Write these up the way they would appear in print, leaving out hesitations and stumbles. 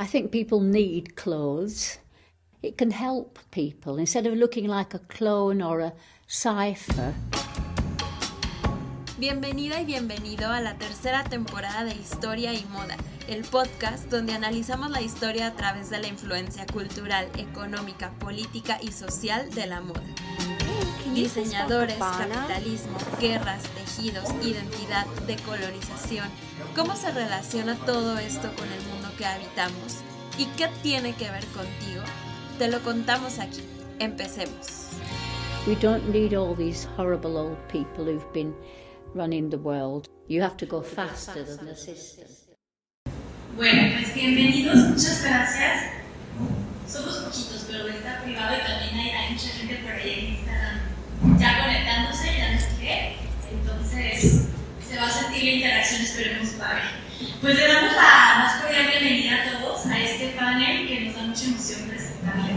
I think people need clothes. It can help people instead of looking like a clone or a cipher. Bienvenida y bienvenido a la tercera temporada de Historia y Moda, el podcast donde analizamos la historia a través de la influencia cultural, económica, política y social de la moda. Diseñadores, capitalismo, guerras, tejidos, identidad, decolonización. ¿Cómo se relaciona todo esto con el mundo que habitamos? ¿Y qué tiene que ver contigo? Te lo contamos aquí. Empecemos. We don't need all these horrible old people who've been running the world. You have to go faster than the system. Bueno, pues bienvenidos, muchas gracias. Somos poquitos, pero está privado y también hay mucha gente por ahí en Instagram ya conectándose, ya nos sigue. Entonces se va a sentir la interacción, esperemos padre. Pues le damos la más cordial bienvenida a todos a este panel que nos da mucha emoción presentarles.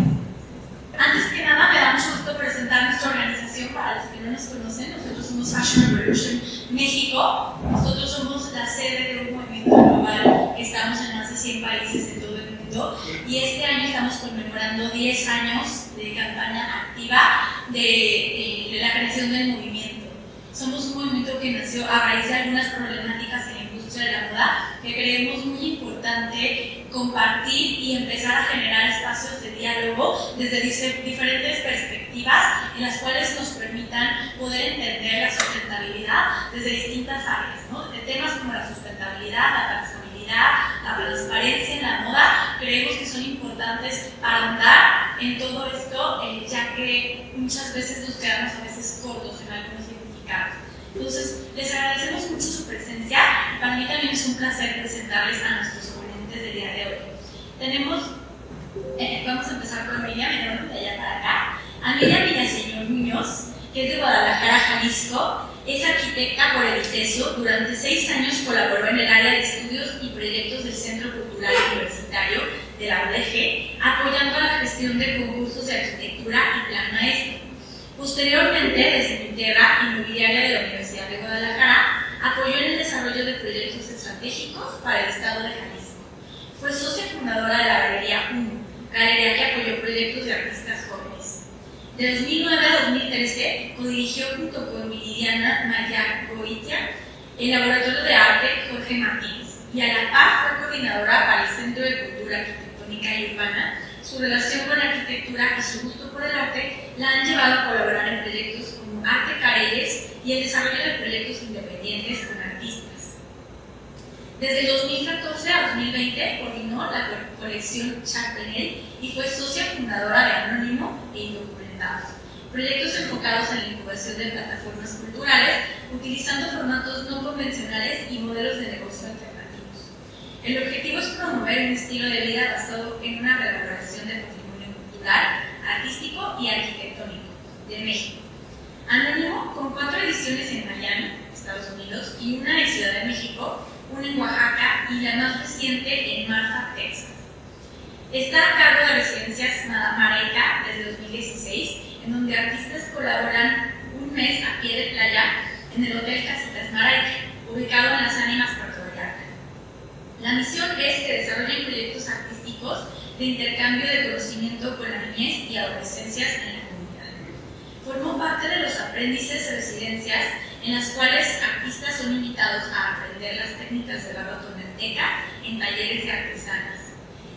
Antes que nada, me da mucho gusto presentar nuestra organización. Para los que no nos conocen, nosotros somos Fashion Revolution México. Nosotros somos la sede de un movimiento global que estamos en más de 100 países en todo el mundo. Y este año estamos conmemorando 10 años de campaña activa de la creación del movimiento. Somos un movimiento que nació a raíz de algunas problemáticas en la industria de la moda que creemos muy importante compartir y empezar a generar espacios de diálogo desde diferentes perspectivas en las cuales nos permitan poder entender la sustentabilidad desde distintas áreas, ¿no? De temas como la sustentabilidad, la trazabilidad, la transparencia en la moda, creemos que son importantes para ahondar en todo esto, ya que muchas veces nos quedamos a veces cortos en algunos significados. Entonces, les agradecemos mucho su presencia y para mí también es un placer presentarles a nuestros oponentes del día de hoy. Tenemos, vamos a empezar con Miriam, de allá para acá. A Miriam Villaseñor Muñoz, que es de Guadalajara, Jalisco, es arquitecta por el ITESO. Durante 6 años colaboró en el área de estudios y proyectos del Centro Cultural Universitario de la UDG, apoyando la gestión de concursos de arquitectura y plan maestro. Posteriormente, desde Minterra, inmobiliaria de la Universidad de Guadalajara, apoyó en el desarrollo de proyectos estratégicos para el estado de Jalisco. Fue socia fundadora de la Galería 1, galería que apoyó proyectos de artistas jóvenes. De 2009 a 2013, codirigió junto con Viridiana Mayagoitia el Laboratorio de Arte Jorge Martínez y a la par fue coordinadora para el Centro de Cultura Arquitectónica y Urbana. Su relación con la arquitectura y su gusto por el arte la han llevado a colaborar en proyectos como Arte Carelles y el desarrollo de proyectos independientes con artistas. Desde el 2014 a 2020 coordinó la colección Chapinel y fue socia fundadora de Anónimo e Indocumentados, proyectos enfocados en la incubación de plataformas culturales utilizando formatos no convencionales y modelos de negocio alternativos. El objetivo es promover un estilo de vida basado en una revaloración del patrimonio cultural, artístico y arquitectónico de México. Anónimo, con 4 ediciones en Miami, Estados Unidos, y una en Ciudad de México, una en Oaxaca y la más reciente en Marfa, Texas. Está a cargo de Residencias Mareca desde 2016, en donde artistas colaboran un mes a pie de playa en el Hotel Casitas Mareca, ubicado en Las Ánimas, Puerto Vallarta. La misión es que desarrollen proyectos artísticos de intercambio de conocimiento con la niñez y adolescencias en la comunidad. Formó parte de los aprendices de residencias en las cuales artistas son invitados a aprender las técnicas de barro tonalteca en talleres de artesanas.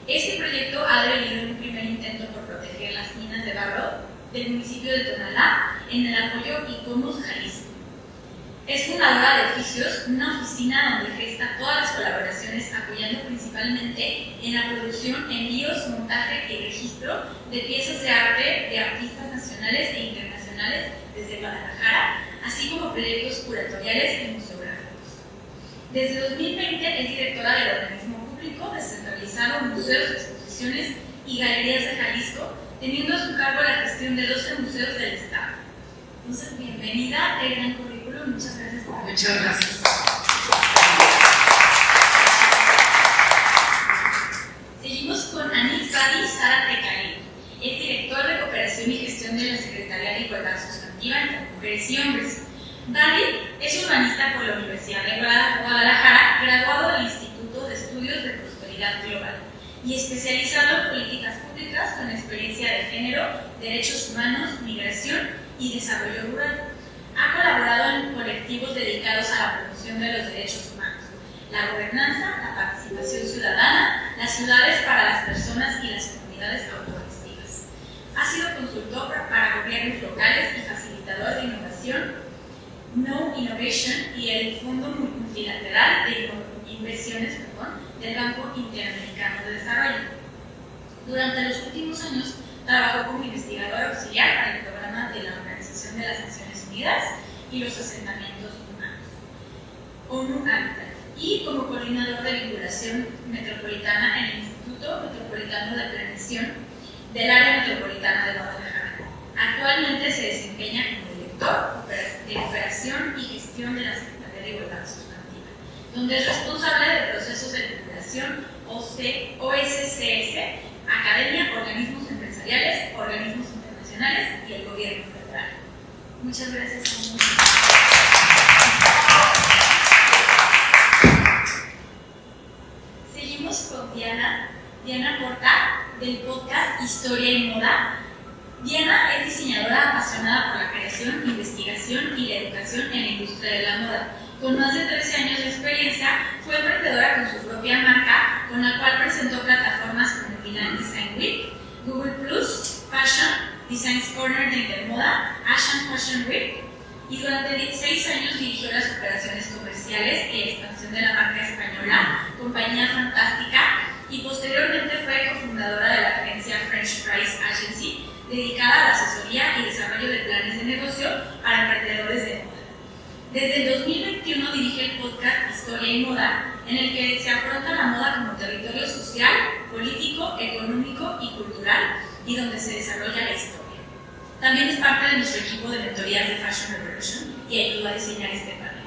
Este proyecto ha devenido en un primer intento por proteger las minas de barro del municipio de Tonalá en el apoyo ICOMOS Jalisco. Es fundadora de Oficios, una oficina donde gesta todas las colaboraciones apoyando principalmente en la producción, envíos, montaje y registro de piezas de arte de artistas nacionales e internacionales desde Guadalajara, así como proyectos curatoriales y museográficos. Desde 2020 es directora del organismo público descentralizado Museos, Exposiciones y Galerías de Jalisco, teniendo a su cargo la gestión de 12 museos del estado. Entonces, bienvenida, qué gran currículum, muchas gracias por venir. Muchas gracias. Seguimos con Anis Badi Zárate Cali. Es director de Cooperación y Gestión de la Secretaría de Igualdad Sustantiva entre Mujeres y Hombres. Badi es urbanista por la Universidad de Guadalajara, graduado del Instituto de Estudios de Prosperidad Global. y especializado en políticas públicas con experiencia de género, derechos humanos, migración y desarrollo rural. Ha colaborado en colectivos dedicados a la promoción de los derechos humanos, la gobernanza, la participación ciudadana, las ciudades para las personas y las comunidades autogestivas. Ha sido consultor para gobiernos locales y facilitador de innovación, No Innovation y el Fondo Multilateral de Inversiones del Banco Interamericano de Desarrollo. Durante los últimos años trabajó como investigador auxiliar para el programa de la Organización de las Naciones Unidas y los asentamientos humanos, ONU Habitat, y como coordinador de vinculación metropolitana en el Instituto Metropolitano de Planeación del Área Metropolitana de Guadalajara. Actualmente se desempeña como director de operación y gestión de la Secretaría de Igualdad Sustantiva, donde es responsable de procesos de vinculación OSCS, academia, organismos empresariales, organismos internacionales y el gobierno federal. Muchas gracias. Seguimos con Diana Porta, del podcast Historia y Moda. Diana es diseñadora apasionada por la creación, investigación y la educación en la industria de la moda. Con más de 13 años de experiencia, fue emprendedora con su propia marca, con la cual presentó plataformas como Milan Design Week, Google Plus, Fashion, Designs Corner de Intermoda, Asian Fashion Week, y durante 16 años dirigió las operaciones comerciales y expansión de la marca española, Compañía Fantástica, y posteriormente fue cofundadora de la agencia French Price Agency, dedicada a la asesoría y desarrollo de planes de negocio para emprendedores de moda. Desde el 2021 dirige el podcast Historia y Moda, en el que se afronta la moda como territorio social, político, económico y cultural, y donde se desarrolla la historia. También es parte de nuestro equipo de mentorías de Fashion Revolution y ayudó a diseñar este panel.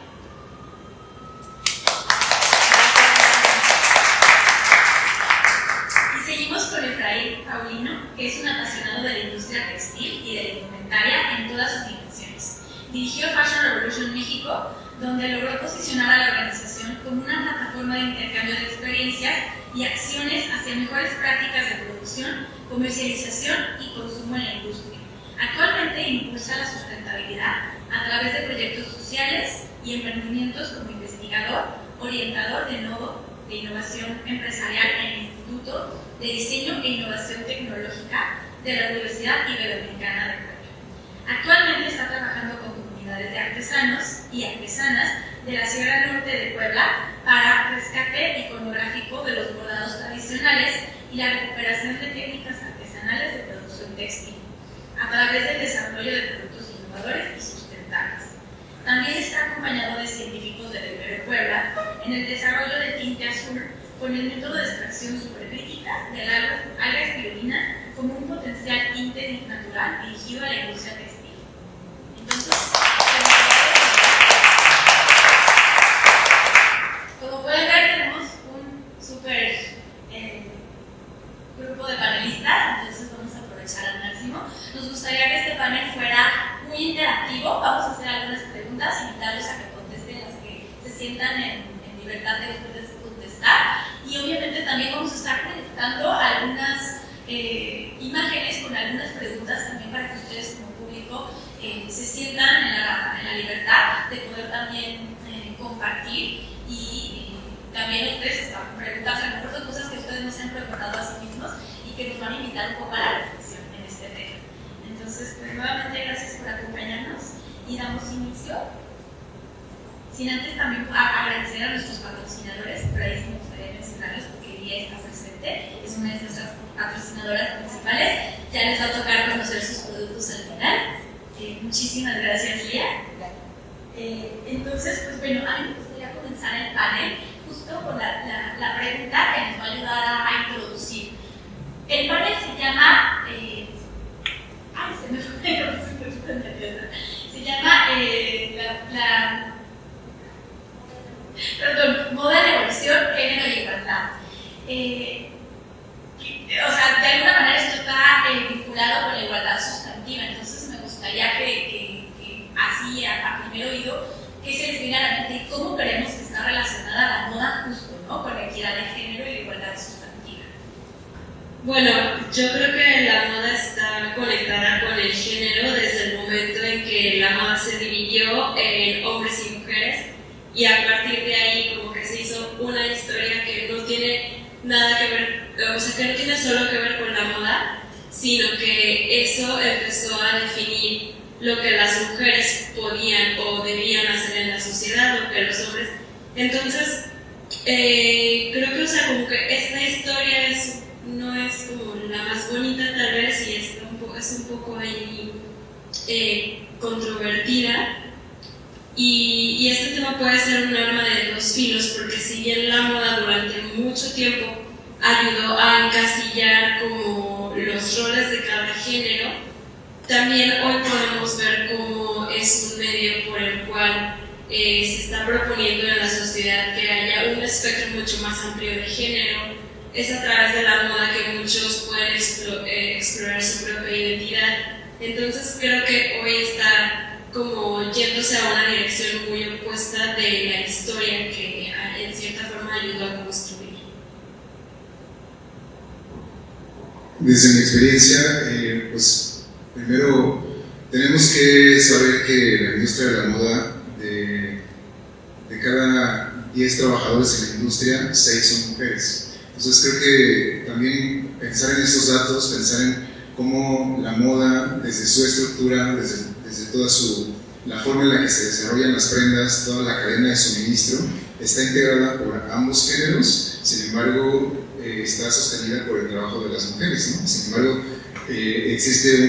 Y seguimos con Efraín Paulino, que es un apasionado de la industria textil y de la indumentaria en todas sus dimensiones. Dirigió Fashion Revolution México, donde logró posicionar a la organización como una plataforma de intercambio de experiencias y acciones hacia mejores prácticas de producción, comercialización y consumo en la industria. Actualmente impulsa la sustentabilidad a través de proyectos sociales y emprendimientos como investigador, orientador de innovación empresarial en el Instituto de Diseño e Innovación Tecnológica de la Universidad Iberoamericana de Puebla. Actualmente está trabajando con comunidades de artesanos y artesanas de la Sierra Norte de Puebla para rescate iconográfico de los bordados tradicionales y la recuperación de técnicas artesanales de producción textil, a través del desarrollo de productos innovadores y sustentables. También está acompañado de científicos del Ibero Puebla en el desarrollo de tinte azul con el método de extracción supercrítica del alga espirulina como un potencial tinte natural dirigido a la industria textil. Entonces, como pueden ver, tenemos un súper grupo de panelistas, entonces vamos a aprovechar al máximo. Nos gustaría que este panel fuera muy interactivo. Vamos a hacer algunas preguntas, invitarlos a que contesten las que se sientan en libertad de ustedes contestar. Y obviamente también vamos a estar conectando algunas imágenes con algunas preguntas también para que ustedes como público se sientan en la libertad de poder también compartir y también ustedes están preguntando, a lo mejor son cosas que ustedes no se han preguntado a sí mismos y que nos van a invitar un poco a la reflexión en este tema. Entonces, pues, nuevamente gracias por acompañarnos y damos inicio. Sin antes también agradecer a nuestros patrocinadores, por ahí sí me gustaría mencionarlos porque Lía está presente, es una de nuestras patrocinadoras principales, ya les va a tocar conocer sus productos al final. Muchísimas gracias, Lía. Entonces, pues bueno, a mí me gustaría comenzar el panel justo con la pregunta que nos va a ayudar a introducir. El panel se llama... se llama Moda, Revolución, Género y Igualdad. O sea, de alguna manera esto está vinculado con la igualdad sustantiva, entonces me gustaría que así a primer oído, que se les viene a la mente cómo creemos que está relacionada la moda justo, ¿no?, con la equidad de género y la igualdad sustantiva. Bueno, yo creo que la moda está conectada con el género desde el momento en que la moda se dividió en hombres y mujeres, y a partir de ahí como que se hizo una historia que no tiene nada que ver, o sea, que no tiene solo que ver con la moda, sino que eso empezó a definir lo que las mujeres podían o debían hacer en la sociedad, lo que los hombres. Entonces, creo que, o sea, como que esta historia no es como la más bonita tal vez, y es un poco ahí controvertida, y este tema puede ser un arma de dos filos, porque si bien la moda durante mucho tiempo ayudó a encasillar como los roles de cada género, también hoy podemos ver cómo es un medio por el cual se está proponiendo en la sociedad que haya un espectro mucho más amplio de género. Es a través de la moda que muchos pueden explorar su propia identidad. Entonces creo que hoy está como yéndose a una dirección muy opuesta de la historia que en cierta forma ayudó a construir. Desde mi experiencia, pues primero tenemos que saber que la industria de la moda, de cada 10 trabajadores en la industria, 6 son mujeres. Entonces creo que también pensar en estos datos, pensar en cómo la moda, desde su estructura, desde toda la forma en la que se desarrollan las prendas, toda la cadena de suministro, está integrada por ambos géneros, sin embargo está sostenida por el trabajo de las mujeres, ¿no? Sin embargo, existe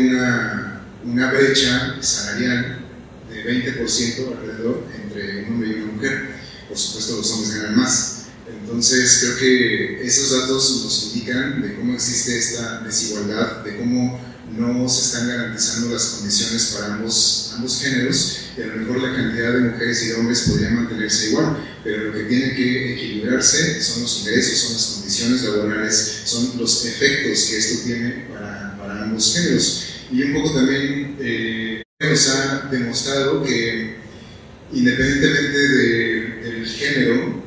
una brecha salarial de 20% alrededor entre un hombre y una mujer. Por supuesto, los hombres ganan más. Entonces creo que esos datos nos indican de cómo existe esta desigualdad, de cómo no se están garantizando las condiciones para ambos géneros, y a lo mejor la cantidad de mujeres y de hombres podría mantenerse igual, pero lo que tiene que equilibrarse son los ingresos, son las condiciones laborales, son los efectos que esto tiene para ambos géneros. Y un poco también nos ha demostrado que independientemente del género,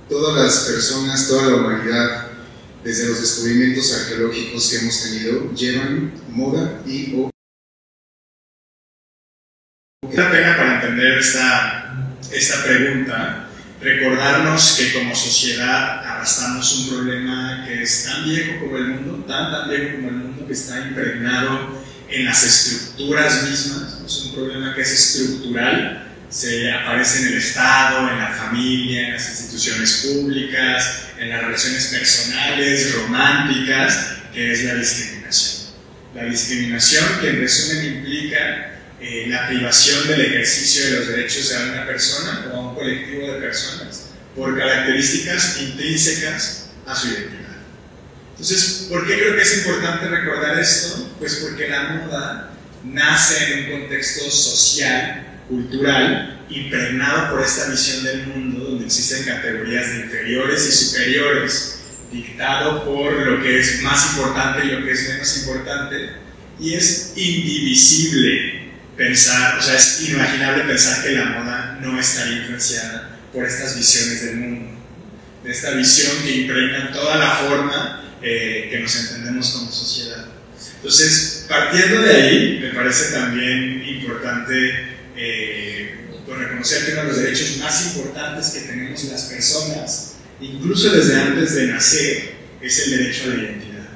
todas las personas, toda la humanidad, desde los descubrimientos arqueológicos que hemos tenido, llevan moda o... Vale la pena, para entender esta pregunta, recordarnos que como sociedad arrastramos un problema que es tan viejo como el mundo, tan viejo como el mundo, que está impregnado en las estructuras mismas. Es un problema que es estructural, se aparece en el Estado, en la familia, en las instituciones públicas, en las relaciones personales, románticas, que es la discriminación. La discriminación, que en resumen implica la privación del ejercicio de los derechos de una persona o a un colectivo de personas por características intrínsecas a su identidad. Entonces, ¿por qué creo que es importante recordar esto? Pues porque la moda nace en un contexto social, cultural, impregnado por esta visión del mundo donde existen categorías de inferiores y superiores, dictado por lo que es más importante y lo que es menos importante, y es indivisible pensar, o sea, es inimaginable pensar que la moda no estaría influenciada por estas visiones del mundo, de esta visión que impregna toda la forma que nos entendemos como sociedad. Entonces, partiendo de ahí, me parece también importante reconocer que uno de los derechos más importantes que tenemos las personas, incluso desde antes de nacer, es el derecho a la identidad,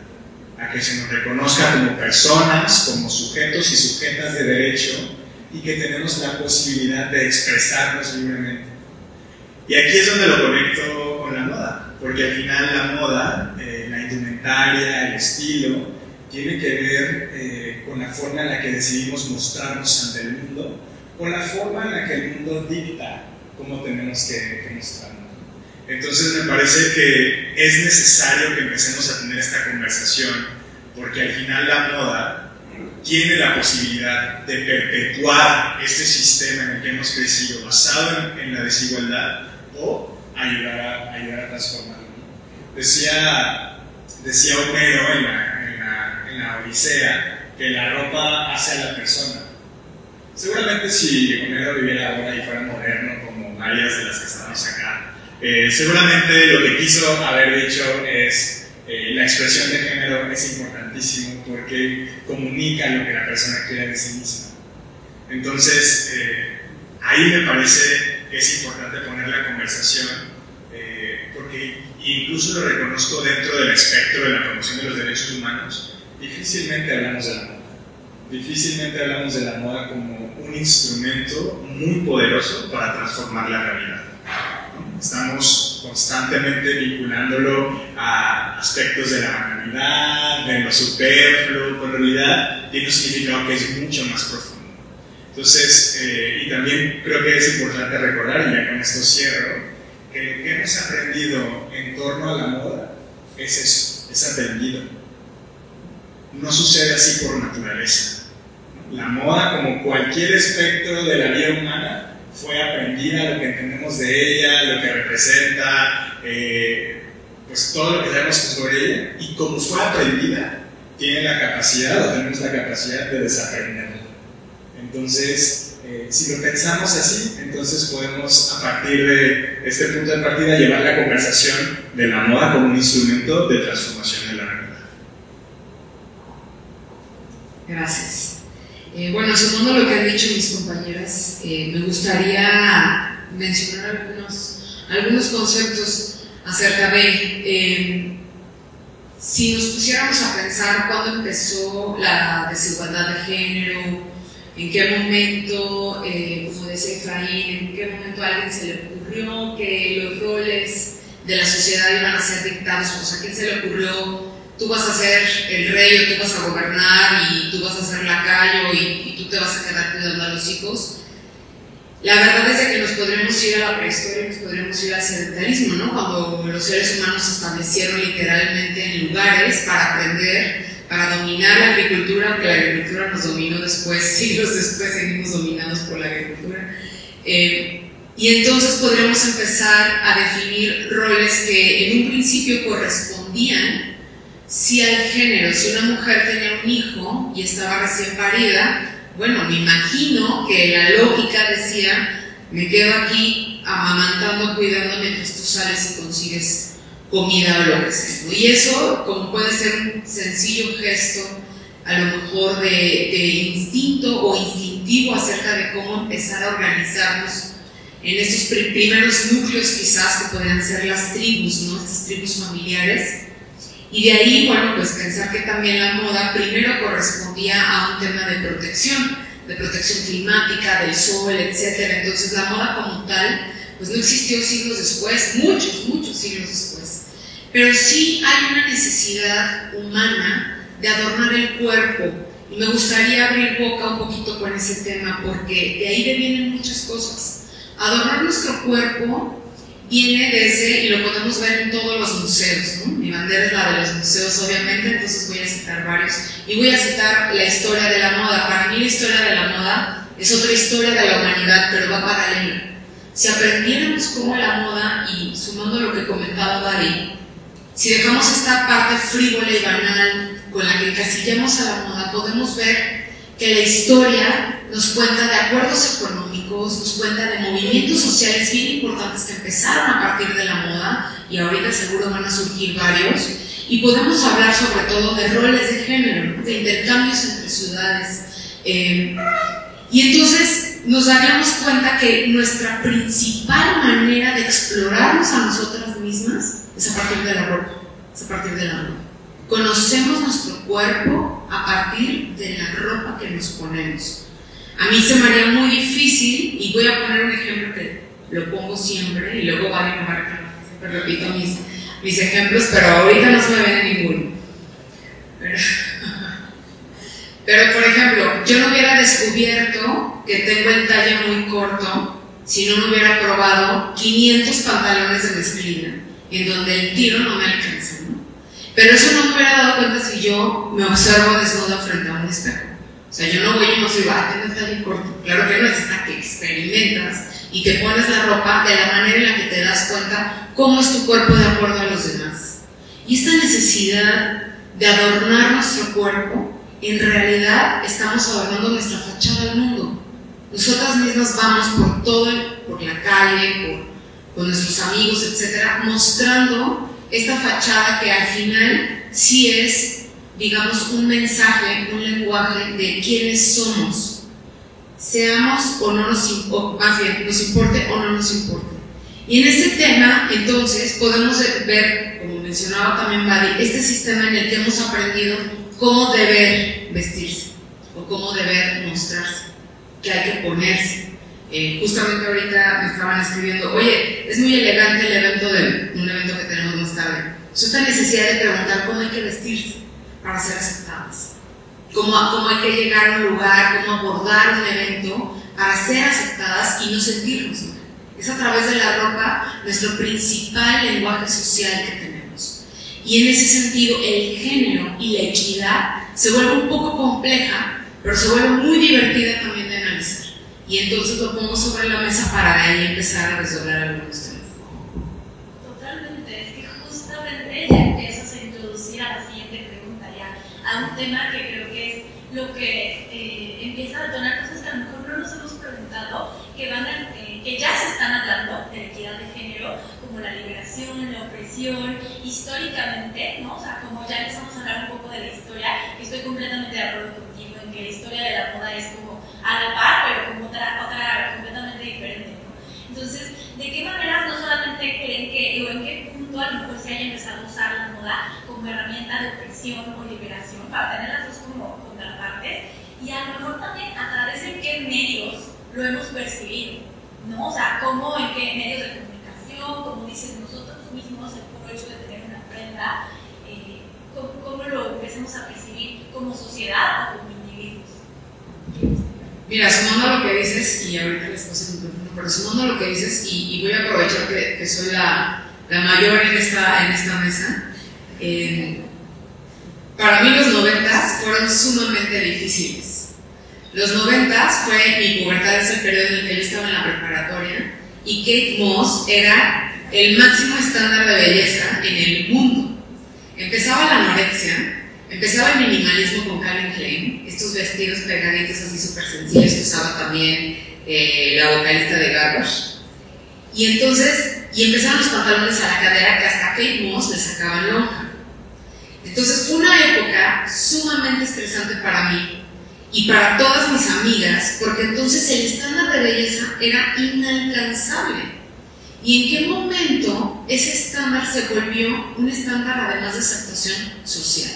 a que se nos reconozca como personas, como sujetos y sujetas de derecho, y que tenemos la posibilidad de expresarnos libremente. Y aquí es donde lo conecto con la moda, porque al final la moda, la indumentaria, el estilo, tiene que ver con la forma en la que decidimos mostrarnos ante el mundo, con la forma en la que el mundo dicta cómo tenemos que mostrarnos. Entonces me parece que es necesario que empecemos a tener esta conversación, porque al final la moda tiene la posibilidad de perpetuar este sistema en el que hemos crecido basado en la desigualdad, o ayudar a transformarlo. Decía Homero en la Odisea que la ropa hace a la persona. Seguramente si Homero viviera ahora y fuera moderno como varias de las que estamos acá, seguramente lo que quiso haber dicho es la expresión de género es importantísimo porque comunica lo que la persona quiere de sí misma. Entonces, ahí me parece que es importante poner la conversación, porque incluso lo reconozco dentro del espectro de la promoción de los derechos humanos, difícilmente hablamos de la moda. Difícilmente hablamos de la moda como un instrumento muy poderoso para transformar la realidad. Estamos constantemente vinculándolo a aspectos de la banalidad, de lo superfluo, pero en realidad tiene un significado que es mucho más profundo. Entonces, y también creo que es importante recordar, y ya con esto cierro, que lo que hemos aprendido en torno a la moda es eso, es aprendido. No sucede así por naturaleza. La moda, como cualquier espectro de la vida humana, fue aprendida, lo que entendemos de ella, lo que representa, pues todo lo que sabemos sobre ella, y como fue aprendida, tiene la capacidad, o tenemos la capacidad de desaprenderla. Entonces, si lo pensamos así, entonces podemos, a partir de este punto de partida, llevar la conversación de la moda como un instrumento de transformación de la realidad. Gracias. Bueno, sumando lo que han dicho mis compañeras, me gustaría mencionar algunos conceptos acerca de, si nos pusiéramos a pensar cuándo empezó la desigualdad de género, en qué momento, como decía Efraín, en qué momento a alguien se le ocurrió que los roles de la sociedad iban a ser dictados, pues a quién se le ocurrió: tú vas a ser el rey o tú vas a gobernar y tú vas a ser lacayo y tú te vas a quedar cuidando a los hijos. La verdad es que nos podremos ir a la prehistoria, nos podremos ir al sedentarismo, ¿no? Cuando los seres humanos se establecieron literalmente en lugares para aprender, para dominar la agricultura, aunque la agricultura nos dominó después, siglos después seguimos dominados por la agricultura. Y entonces podremos empezar a definir roles que en un principio correspondían si al género. Si una mujer tenía un hijo y estaba recién parida, bueno, me imagino que la lógica decía: me quedo aquí amamantando, cuidando mientras tú sales y consigues comida o lo que sea, ¿no? Y eso, como puede ser un sencillo gesto, a lo mejor de instinto o instintivo acerca de cómo empezar a organizarnos en estos primeros núcleos quizás que podrían ser las tribus, ¿no? Estas tribus familiares. Y de ahí, bueno, pues pensar que también la moda primero correspondía a un tema de protección climática, del sol, etc. Entonces la moda como tal, pues no existió siglos después, muchos siglos después. Pero sí hay una necesidad humana de adornar el cuerpo. Y me gustaría abrir boca un poquito con ese tema, porque de ahí vienen muchas cosas. Adornar nuestro cuerpo viene desde, y lo podemos ver en todos los museos, ¿no? Mi bandera es la de los museos, obviamente, entonces voy a citar varios. Y voy a citar la historia de la moda. Para mí la historia de la moda es otra historia de la humanidad, pero va paralela. Si aprendiéramos cómo la moda, y sumando lo que comentaba Dari, si dejamos esta parte frívola y banal con la que encasillamos a la moda, podemos ver que la historia nos cuenta de acuerdos económicos, nos cuenta de movimientos sociales bien importantes que empezaron a partir de la moda, y ahorita seguro van a surgir varios, y podemos hablar sobre todo de roles de género, ¿no? De intercambios entre ciudades, y entonces nos daríamos cuenta que nuestra principal manera de explorarnos a nosotras mismas es a partir de la ropa, es a partir de la moda. Conocemos nuestro cuerpo a partir de la ropa que nos ponemos. A mí se me haría muy difícil, y voy a poner un ejemplo que lo pongo siempre, y luego Vale me marca, siempre repito mis ejemplos, pero ahorita no se me viene ninguno. Pero por ejemplo, yo no hubiera descubierto que tengo el talle muy corto si no me hubiera probado 500 pantalones de mezclilla, en donde el tiro no me alcanza, ¿no? Pero eso no me hubiera dado cuenta si yo me observo desnuda frente a un espejo. O sea, yo no voy y no soy, tengo el talle corto. Claro que no, es hasta que experimentas y te pones la ropa de la manera en la que te das cuenta cómo es tu cuerpo de acuerdo a los demás. Y esta necesidad de adornar nuestro cuerpo, en realidad estamos adornando nuestra fachada al mundo. Nosotras mismas vamos por la calle, con nuestros amigos, etcétera, mostrando esta fachada que al final sí es, digamos, un mensaje, un lenguaje de quiénes somos, seamos o no nos importe, más bien, nos importe o no nos importe. Y en ese tema, entonces, podemos ver, como mencionaba también Badi, este sistema en el que hemos aprendido cómo deber vestirse o cómo deber mostrarse, qué hay que ponerse. Justamente ahorita me estaban escribiendo, oye, es muy elegante el evento un evento que tenemos más tarde. Es esta necesidad de preguntar cómo hay que vestirse para ser aceptadas, cómo hay que llegar a un lugar, cómo abordar un evento para ser aceptadas y no sentirnos mal. Es a través de la ropa nuestro principal lenguaje social que tenemos. Y en ese sentido, el género y la equidad se vuelve un poco compleja, pero se vuelve muy divertida también de analizar. Y entonces lo pongo sobre la mesa para de ahí empezar a desdoblar algunos temas. Totalmente, es que justamente ya empiezas a introducir a la siguiente pregunta, ya a un tema que creo que es lo que empieza a detonar cosas que a lo mejor no nos hemos preguntado, que ya se están hablando de la equidad de género, como la liberación, la opresión, históricamente, ¿no? O sea, como ya empezamos a hablar un poco de la historia, estoy completamente de acuerdo contigo en que la historia de la moda es como a la par, pero como otra completamente diferente, ¿no? Entonces, ¿de qué maneras no solamente creen que, o en qué punto a lo mejor se haya empezado a usar la moda como herramienta de opresión o liberación, para tener las dos como contrapartes, y a lo mejor también a través de qué medios lo hemos percibido, ¿no? O sea, cómo, en qué medios de comunicación, como dices nosotros mismos, el puro hecho de tener una prenda, cómo lo empezamos a percibir como sociedad o como individuos. Mira, sumando a lo que dices, y ahorita les paso el micrófono, pero sumando a lo que dices, y voy a aprovechar que soy la mayor en esta mesa, para mí los 90s fueron sumamente difíciles. Los 90s fue mi pubertad, es el periodo en el que yo estaba en la preparatoria, y Kate Moss era el máximo estándar de belleza en el mundo. Empezaba la anorexia, empezaba el minimalismo con Calvin Klein, estos vestidos pegaditos así súper sencillos que usaba también la vocalista de Garbage. Y entonces, empezaron los pantalones a la cadera que hasta Kate Moss le sacaban lonja. Entonces fue una época sumamente estresante para mí y para todas mis amigas, porque entonces el estándar de belleza era inalcanzable. ¿Y en qué momento ese estándar se volvió un estándar además de aceptación social?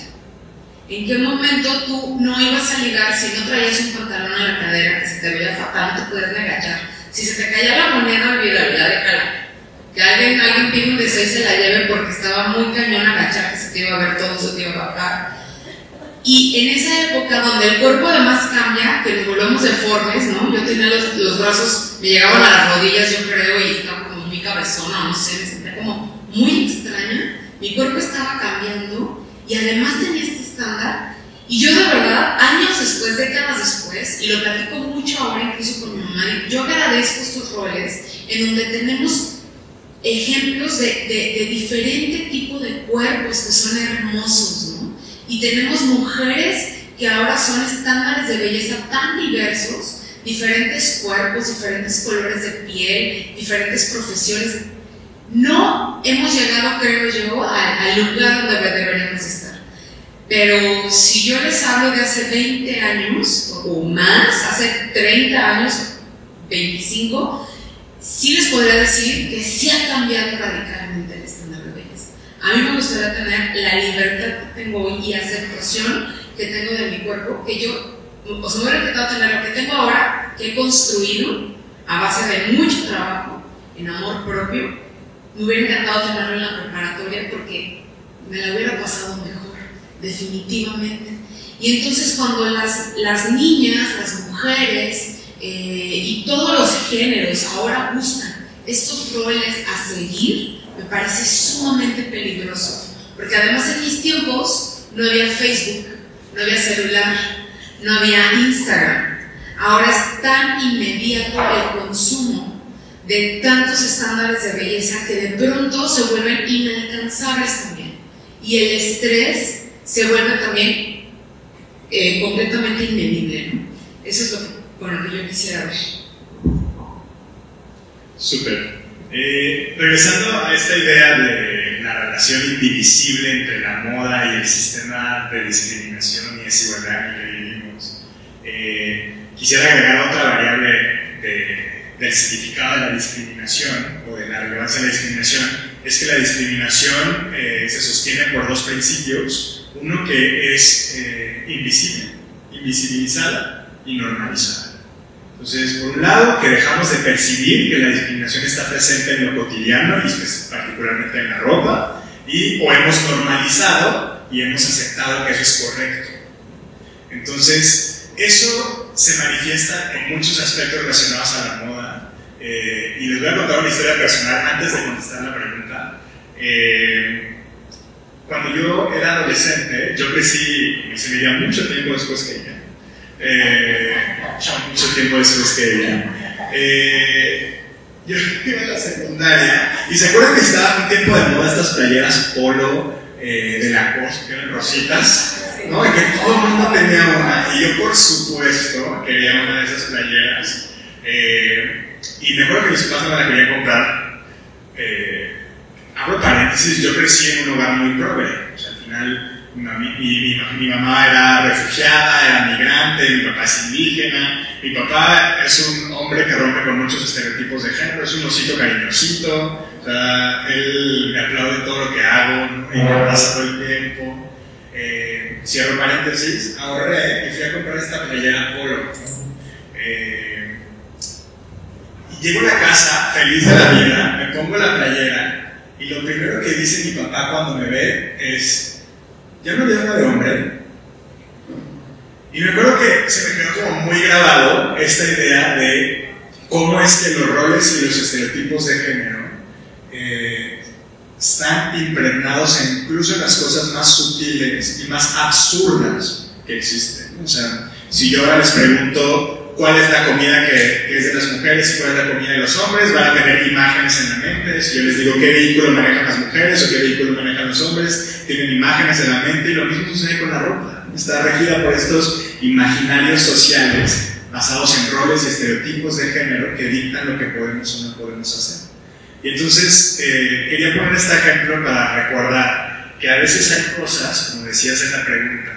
¿En qué momento tú no ibas a ligar si no traías un pantalón a la cadera que se te veía fatal, no te podías ni agachar? Si se te caía la moneda, olvídala, déjala. Que alguien pide un deseo y se la lleve porque estaba muy cañón agachar, que se te iba a ver todo, se te iba a bajar. Y en esa época donde el cuerpo además cambia, que nos volvemos deformes, ¿no? Yo tenía los brazos, me llegaban a las rodillas, yo creo, y estaba como muy cabezona, no sé, me sentía como muy extraña. Mi cuerpo estaba cambiando y además tenía este estándar. Y yo de verdad, años después, décadas después, y lo platico mucho ahora incluso con mi mamá, yo agradezco estos roles en donde tenemos ejemplos de diferente tipo de cuerpos que son hermosos, ¿no? Y tenemos mujeres que ahora son estándares de belleza tan diversos, diferentes cuerpos, diferentes colores de piel, diferentes profesiones. No hemos llegado, creo yo, al lugar donde deberíamos estar. Pero si yo les hablo de hace 20 años o más, hace 30 años, 25, sí les podría decir que sí ha cambiado radicalmente el estándar de belleza. A mí me gustaría tener la libertad que tengo hoy y aceptación que tengo de mi cuerpo, que yo, o sea, me hubiera encantado tener lo que tengo ahora, que he construido a base de mucho trabajo, en amor propio. Me hubiera encantado tenerlo en la preparatoria porque me la hubiera pasado mejor, definitivamente. Y entonces cuando las niñas, las mujeres y todos los géneros ahora buscan estos roles a seguir, me parece sumamente peligroso. Porque además en mis tiempos no había Facebook, no había celular, no había Instagram. Ahora es tan inmediato el consumo de tantos estándares de belleza que de pronto se vuelven inalcanzables también. Y el estrés se vuelve también completamente inmedible, ¿no? Eso es lo que yo quisiera ver. Súper. Regresando a esta idea de la relación indivisible entre la moda y el sistema de discriminación y desigualdad en el que vivimos. Quisiera agregar otra variable del significado de la discriminación o de la relevancia de la discriminación, es que la discriminación se sostiene por dos principios. Uno que es invisible, invisibilizada y normalizada. Entonces, por un lado, que dejamos de percibir que la discriminación está presente en lo cotidiano y particularmente en la ropa, o hemos normalizado y hemos aceptado que eso es correcto. Entonces, eso se manifiesta en muchos aspectos relacionados a la moda, y les voy a contar una historia personal antes de contestar la pregunta. Cuando yo era adolescente, yo crecí, se veía mucho tiempo después que ella. Mucho tiempo después que ella. Yo iba a la secundaria y se acuerdan que estaba un tiempo de moda estas playeras polo de Lacoste, que eran rositas, ¿no? Y que todo el mundo tenía una, y yo por supuesto quería una de esas playeras. Y me acuerdo que mis papás no me la querían comprar. Abro paréntesis, yo crecí en un hogar muy progre. O sea, al final mi mamá era refugiada, era migrante, mi papá es indígena, mi papá es un hombre que rompe con muchos estereotipos de género, es un osito cariñosito, o sea, él me aplaude todo lo que hago, ¿no? Y me abraza todo el tiempo. Cierro paréntesis, ahorré y fui a comprar esta playera polo, ¿no? Y llego a la casa feliz de la vida, me pongo la playera y lo primero que dice mi papá cuando me ve es: ¿ya no había una de hombre? Y me acuerdo que se me quedó como muy grabado esta idea de cómo es que los roles y los estereotipos de género están impregnados incluso en las cosas más sutiles y más absurdas que existen. O sea, si yo ahora les pregunto cuál es la comida que es de las mujeres y cuál es la comida de los hombres, van a tener imágenes en la mente. Si yo les digo qué vehículo manejan las mujeres o qué vehículo manejan los hombres, tienen imágenes en la mente, y lo mismo sucede con la ropa. Está regida por estos imaginarios sociales basados en roles y estereotipos de género que dictan lo que podemos o no podemos hacer. Y entonces quería poner este ejemplo para recordar que a veces hay cosas, como decías en la pregunta,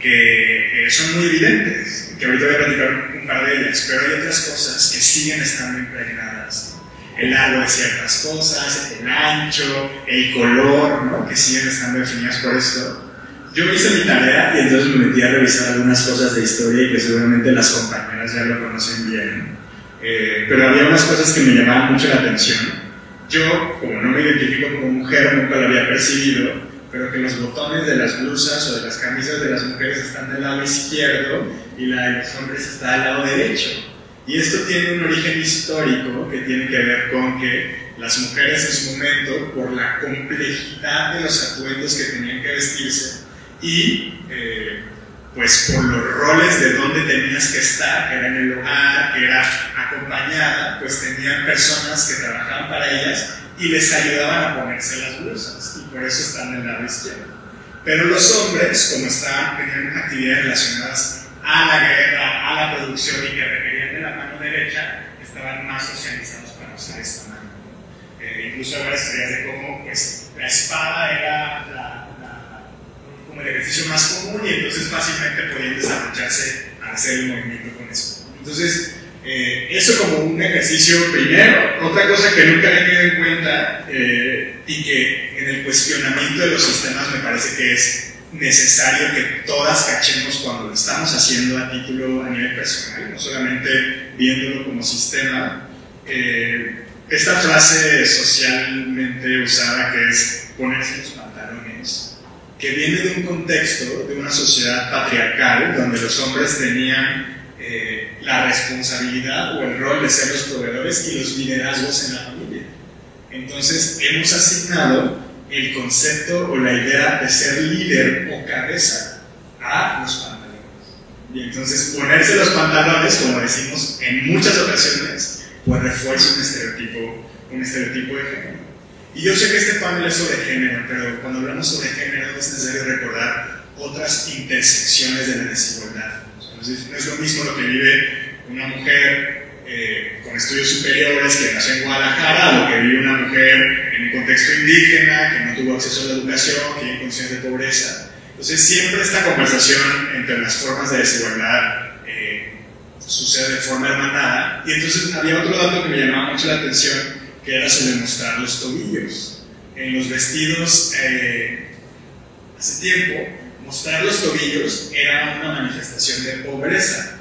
que son muy evidentes, que ahorita voy a platicar un par de ellas, pero hay otras cosas que siguen estando impregnadas. El largo de ciertas cosas, el ancho, el color, ¿no? Que siguen estando definidas por esto. Yo hice mi tarea y entonces me metí a revisar algunas cosas de historia y que seguramente las compañeras ya lo conocen bien. Pero había unas cosas que me llamaban mucho la atención. Yo, como no me identifico como mujer, nunca lo había percibido, pero que los botones de las blusas o de las camisas de las mujeres están del lado izquierdo y la de los hombres está del lado derecho. Y esto tiene un origen histórico que tiene que ver con que las mujeres en su momento, por la complejidad de los atuendos que tenían que vestirse y pues por los roles de dónde tenías que estar, que era en el hogar, que era acompañada, pues tenían personas que trabajaban para ellas y les ayudaban a ponerse las blusas, y por eso están del lado izquierdo. Pero los hombres, como tenían actividades relacionadas a la guerra, a la producción y que requerían de la mano derecha, estaban más socializados para usar esta mano. Incluso hay varias teorías de cómo pues, la espada era como el ejercicio más común, y entonces fácilmente podían desarrollarse al hacer el movimiento con eso. Entonces, eso como un ejercicio primero. Otra cosa que nunca había tenido en cuenta y que en el cuestionamiento de los sistemas me parece que es necesario que todas cachemos cuando lo estamos haciendo a nivel personal, no solamente viéndolo como sistema. Esta frase socialmente usada que es ponerse los pantalones, que viene de un contexto de una sociedad patriarcal donde los hombres tenían la responsabilidad o el rol de ser los proveedores y los liderazgos en la familia. Entonces hemos asignado el concepto o la idea de ser líder o cabeza a los pantalones. Y entonces ponerse los pantalones, como decimos en muchas ocasiones, pues refuerza un estereotipo de género. Y yo sé que este panel es sobre género, pero cuando hablamos sobre género es necesario recordar otras intersecciones de la desigualdad. Entonces, no es lo mismo lo que vive una mujer con estudios superiores que nació en Guadalajara, a lo que vive una mujer en en un contexto indígena, que no tuvo acceso a la educación, que vive en condiciones de pobreza. Entonces siempre esta conversación entre las formas de desigualdad sucede de forma hermanada. Y entonces había otro dato que me llamaba mucho la atención, que era sobre mostrar los tobillos. En los vestidos, hace tiempo, mostrar los tobillos era una manifestación de pobreza.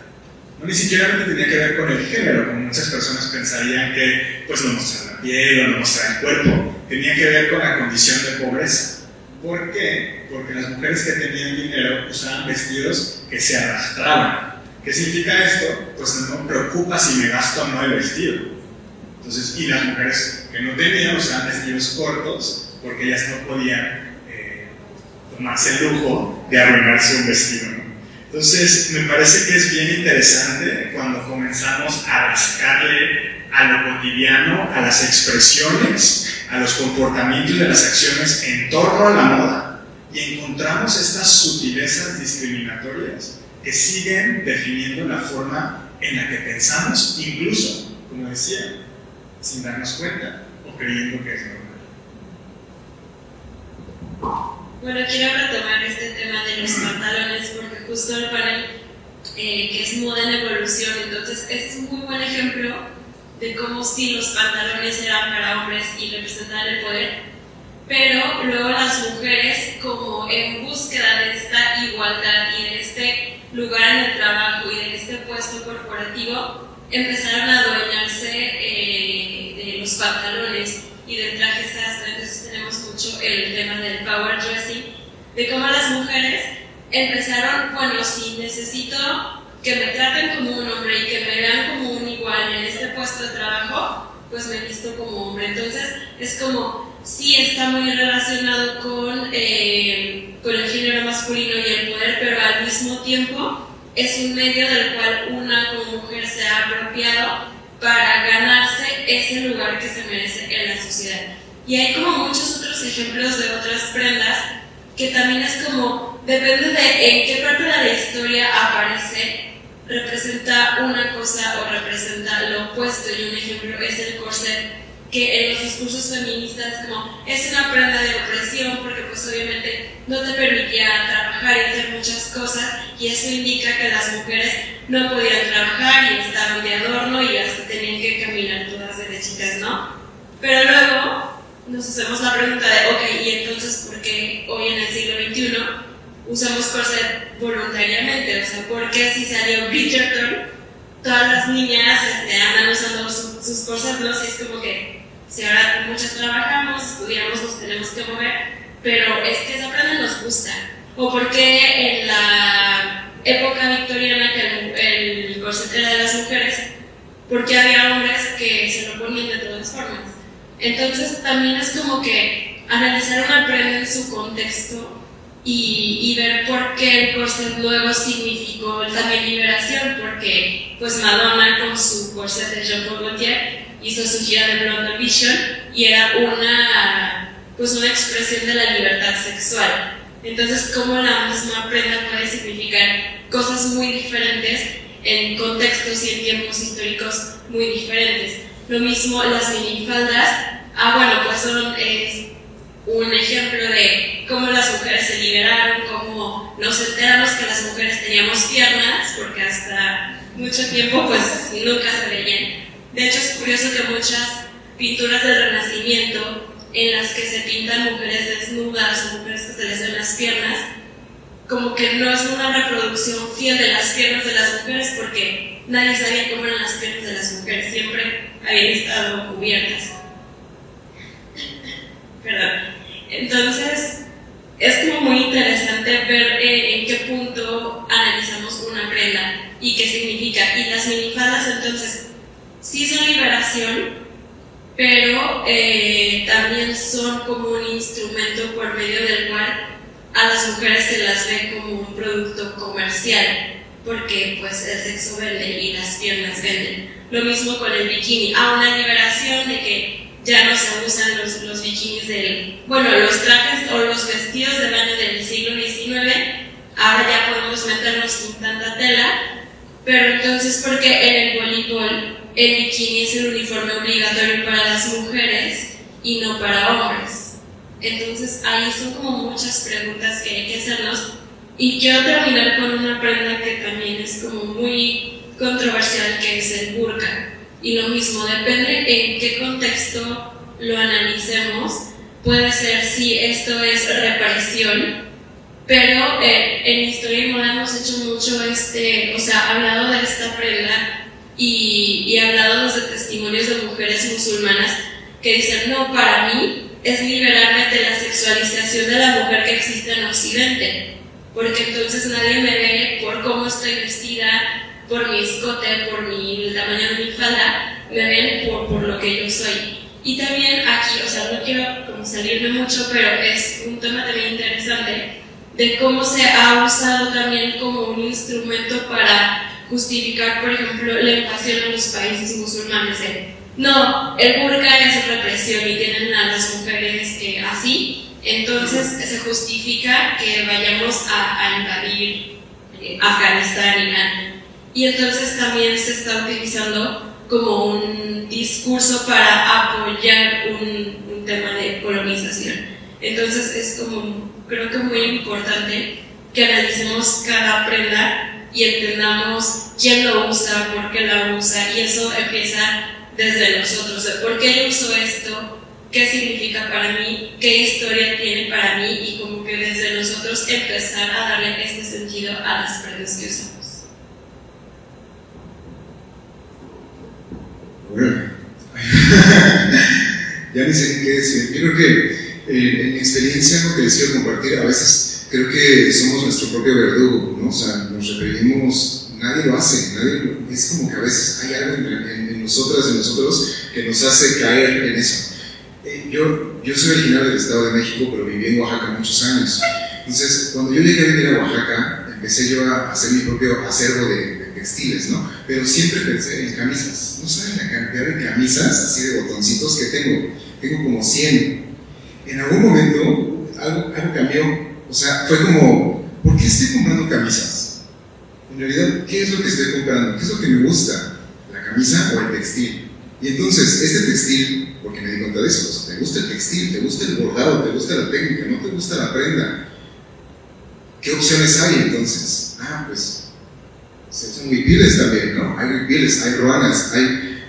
No ni siquiera tenía que ver con el género, como muchas personas pensarían que pues no mostrar la piel o no mostrar el cuerpo. Tenía que ver con la condición de pobreza. ¿Por qué? Porque las mujeres que tenían dinero usaban vestidos que se arrastraban. ¿Qué significa esto? Pues no me preocupa si me gasto o no el vestido. Entonces, y las mujeres que no tenían usaban vestidos cortos porque ellas no podían tomarse el lujo de arruinarse un vestido, ¿no? Entonces, me parece que es bien interesante cuando comenzamos a rascarle a lo cotidiano, a las expresiones, a los comportamientos de las acciones en torno a la moda y encontramos estas sutilezas discriminatorias que siguen definiendo la forma en la que pensamos, incluso, como decía, sin darnos cuenta o creyendo que es normal. Bueno, quiero retomar este tema de los pantalones porque justo el panel que es moda en evolución, entonces este es un muy buen ejemplo de cómo sí los pantalones eran para hombres y representaban el poder, pero luego las mujeres, como en búsqueda de esta igualdad y de este lugar en el trabajo y de este puesto corporativo, empezaron a adueñarse de los pantalones y del traje sastre. Entonces tenemos mucho el tema del power dressing, de cómo las mujeres empezaron, bueno, si necesito que me traten como un hombre y que me vean como un igual en este puesto de trabajo, pues me visto como hombre. Entonces es como, sí está muy relacionado con el género masculino y el poder, pero al mismo tiempo es un medio del cual una como mujer se ha apropiado para ganarse ese lugar que se merece en la sociedad. Y hay como muchos otros ejemplos de otras prendas que también es como, depende de en qué parte de la historia aparece, representa una cosa o representa lo opuesto. Y un ejemplo es el corset, que en los discursos feministas como es una prenda de opresión porque pues obviamente no te permitía trabajar y hacer muchas cosas, y eso indica que las mujeres no podían trabajar y estaban de adorno y hasta tenían que caminar todas derechitas, ¿no? Pero luego nos hacemos la pregunta de, ok, ¿y entonces por qué hoy en el siglo XXI usamos corset voluntariamente? O sea, ¿por qué si salió Bridgerton todas las niñas andan usando sus corsets, ¿no? Si es como que si ahora muchas trabajamos, estudiamos, nos tenemos que mover, pero es que esa prenda nos gusta. O porque en la época victoriana que el corset era de las mujeres, porque había hombres que se lo ponían de todas formas. Entonces también es como que analizar una prenda en su contexto y ver por qué el corset luego significó también liberación, porque pues Madonna con su corset de Jean Paul Gaultier hizo su gira de Blonde Ambition y era una expresión de la libertad sexual. Entonces, cómo la misma prenda puede significar cosas muy diferentes en contextos y en tiempos históricos muy diferentes. Lo mismo las minifaldas, pues son un ejemplo de cómo las mujeres se liberaron, cómo nos enteramos que las mujeres teníamos piernas, porque hasta mucho tiempo pues nunca se veían. De hecho es curioso que muchas pinturas del Renacimiento en las que se pintan mujeres desnudas o mujeres que se les ven las piernas, como que no es una reproducción fiel de las piernas de las mujeres, porque nadie sabía cómo eran las piernas de las mujeres, siempre habían estado cubiertas. Perdón. Entonces es como muy interesante ver en qué punto analizamos una prenda y qué significa. Y las minifaldas entonces sí son liberación, pero también son como un instrumento por medio del cual a las mujeres se las ve como un producto comercial, porque pues el sexo vende y las piernas venden. Lo mismo con el bikini, una liberación de que ya no se usan los bikinis los trajes o los vestidos del año del siglo XIX, ahora ya podemos meternos sin tanta tela, pero entonces porque en el voleibol el bikini es el uniforme obligatorio para las mujeres y no para hombres. Entonces ahí son como muchas preguntas que hay que hacernos, y quiero terminar con una prenda que también es como muy controversial, que es el burka. Y lo mismo, depende en qué contexto lo analicemos. Puede ser si esto es represión, pero en Historia y Moda hemos hecho mucho, hablado de esta prenda y hablado desde testimonios de mujeres musulmanas que dicen, no, para mí es liberarme de la sexualización de la mujer que existe en Occidente, porque entonces nadie me ve por cómo estoy vestida, por mi escote, por el tamaño de mi falda, me ven por lo que yo soy. Y también aquí, no quiero como salirme mucho, pero es un tema también interesante de cómo se ha usado también como un instrumento para justificar, por ejemplo, la invasión a los países musulmanes. No, el burka es represión y tienen a las mujeres así, entonces se justifica que vayamos a invadir Afganistán, Irán. Y entonces también se está utilizando como un discurso para apoyar un tema de colonización. Entonces es como, creo que muy importante que analicemos cada prenda y entendamos quién lo usa, por qué la usa, y eso empieza desde nosotros, por qué yo uso esto, qué significa para mí, qué historia tiene para mí, y como que desde nosotros empezar a darle este sentido a las prendas que usamos. Bueno, ya ni sé qué decir. Yo creo que en mi experiencia, lo que les quiero compartir, a veces creo que somos nuestro propio verdugo, ¿no? O sea, nos reprimimos, nadie lo hace, es como que a veces hay algo en nosotras, en nosotros, que nos hace caer en eso. Yo soy originario del Estado de México, pero viví en Oaxaca muchos años. Entonces, cuando yo llegué a vivir a Oaxaca, empecé yo a hacer mi propio acervo de textiles, ¿no? Pero siempre pensé en camisas. No saben la cantidad de camisas, así de botoncitos que tengo. Tengo como 100. En algún momento, algo cambió. O sea, fue como, ¿por qué estoy comprando camisas? En realidad, ¿qué es lo que estoy comprando? ¿Qué es lo que me gusta? ¿La camisa o el textil? Y entonces, este textil, porque me di cuenta de eso, o sea, te gusta el textil, te gusta el bordado, te gusta la técnica, no te gusta la prenda. ¿Qué opciones hay entonces? Pues se usan huipiles también, ¿no? Hay huipiles, hay ruanas,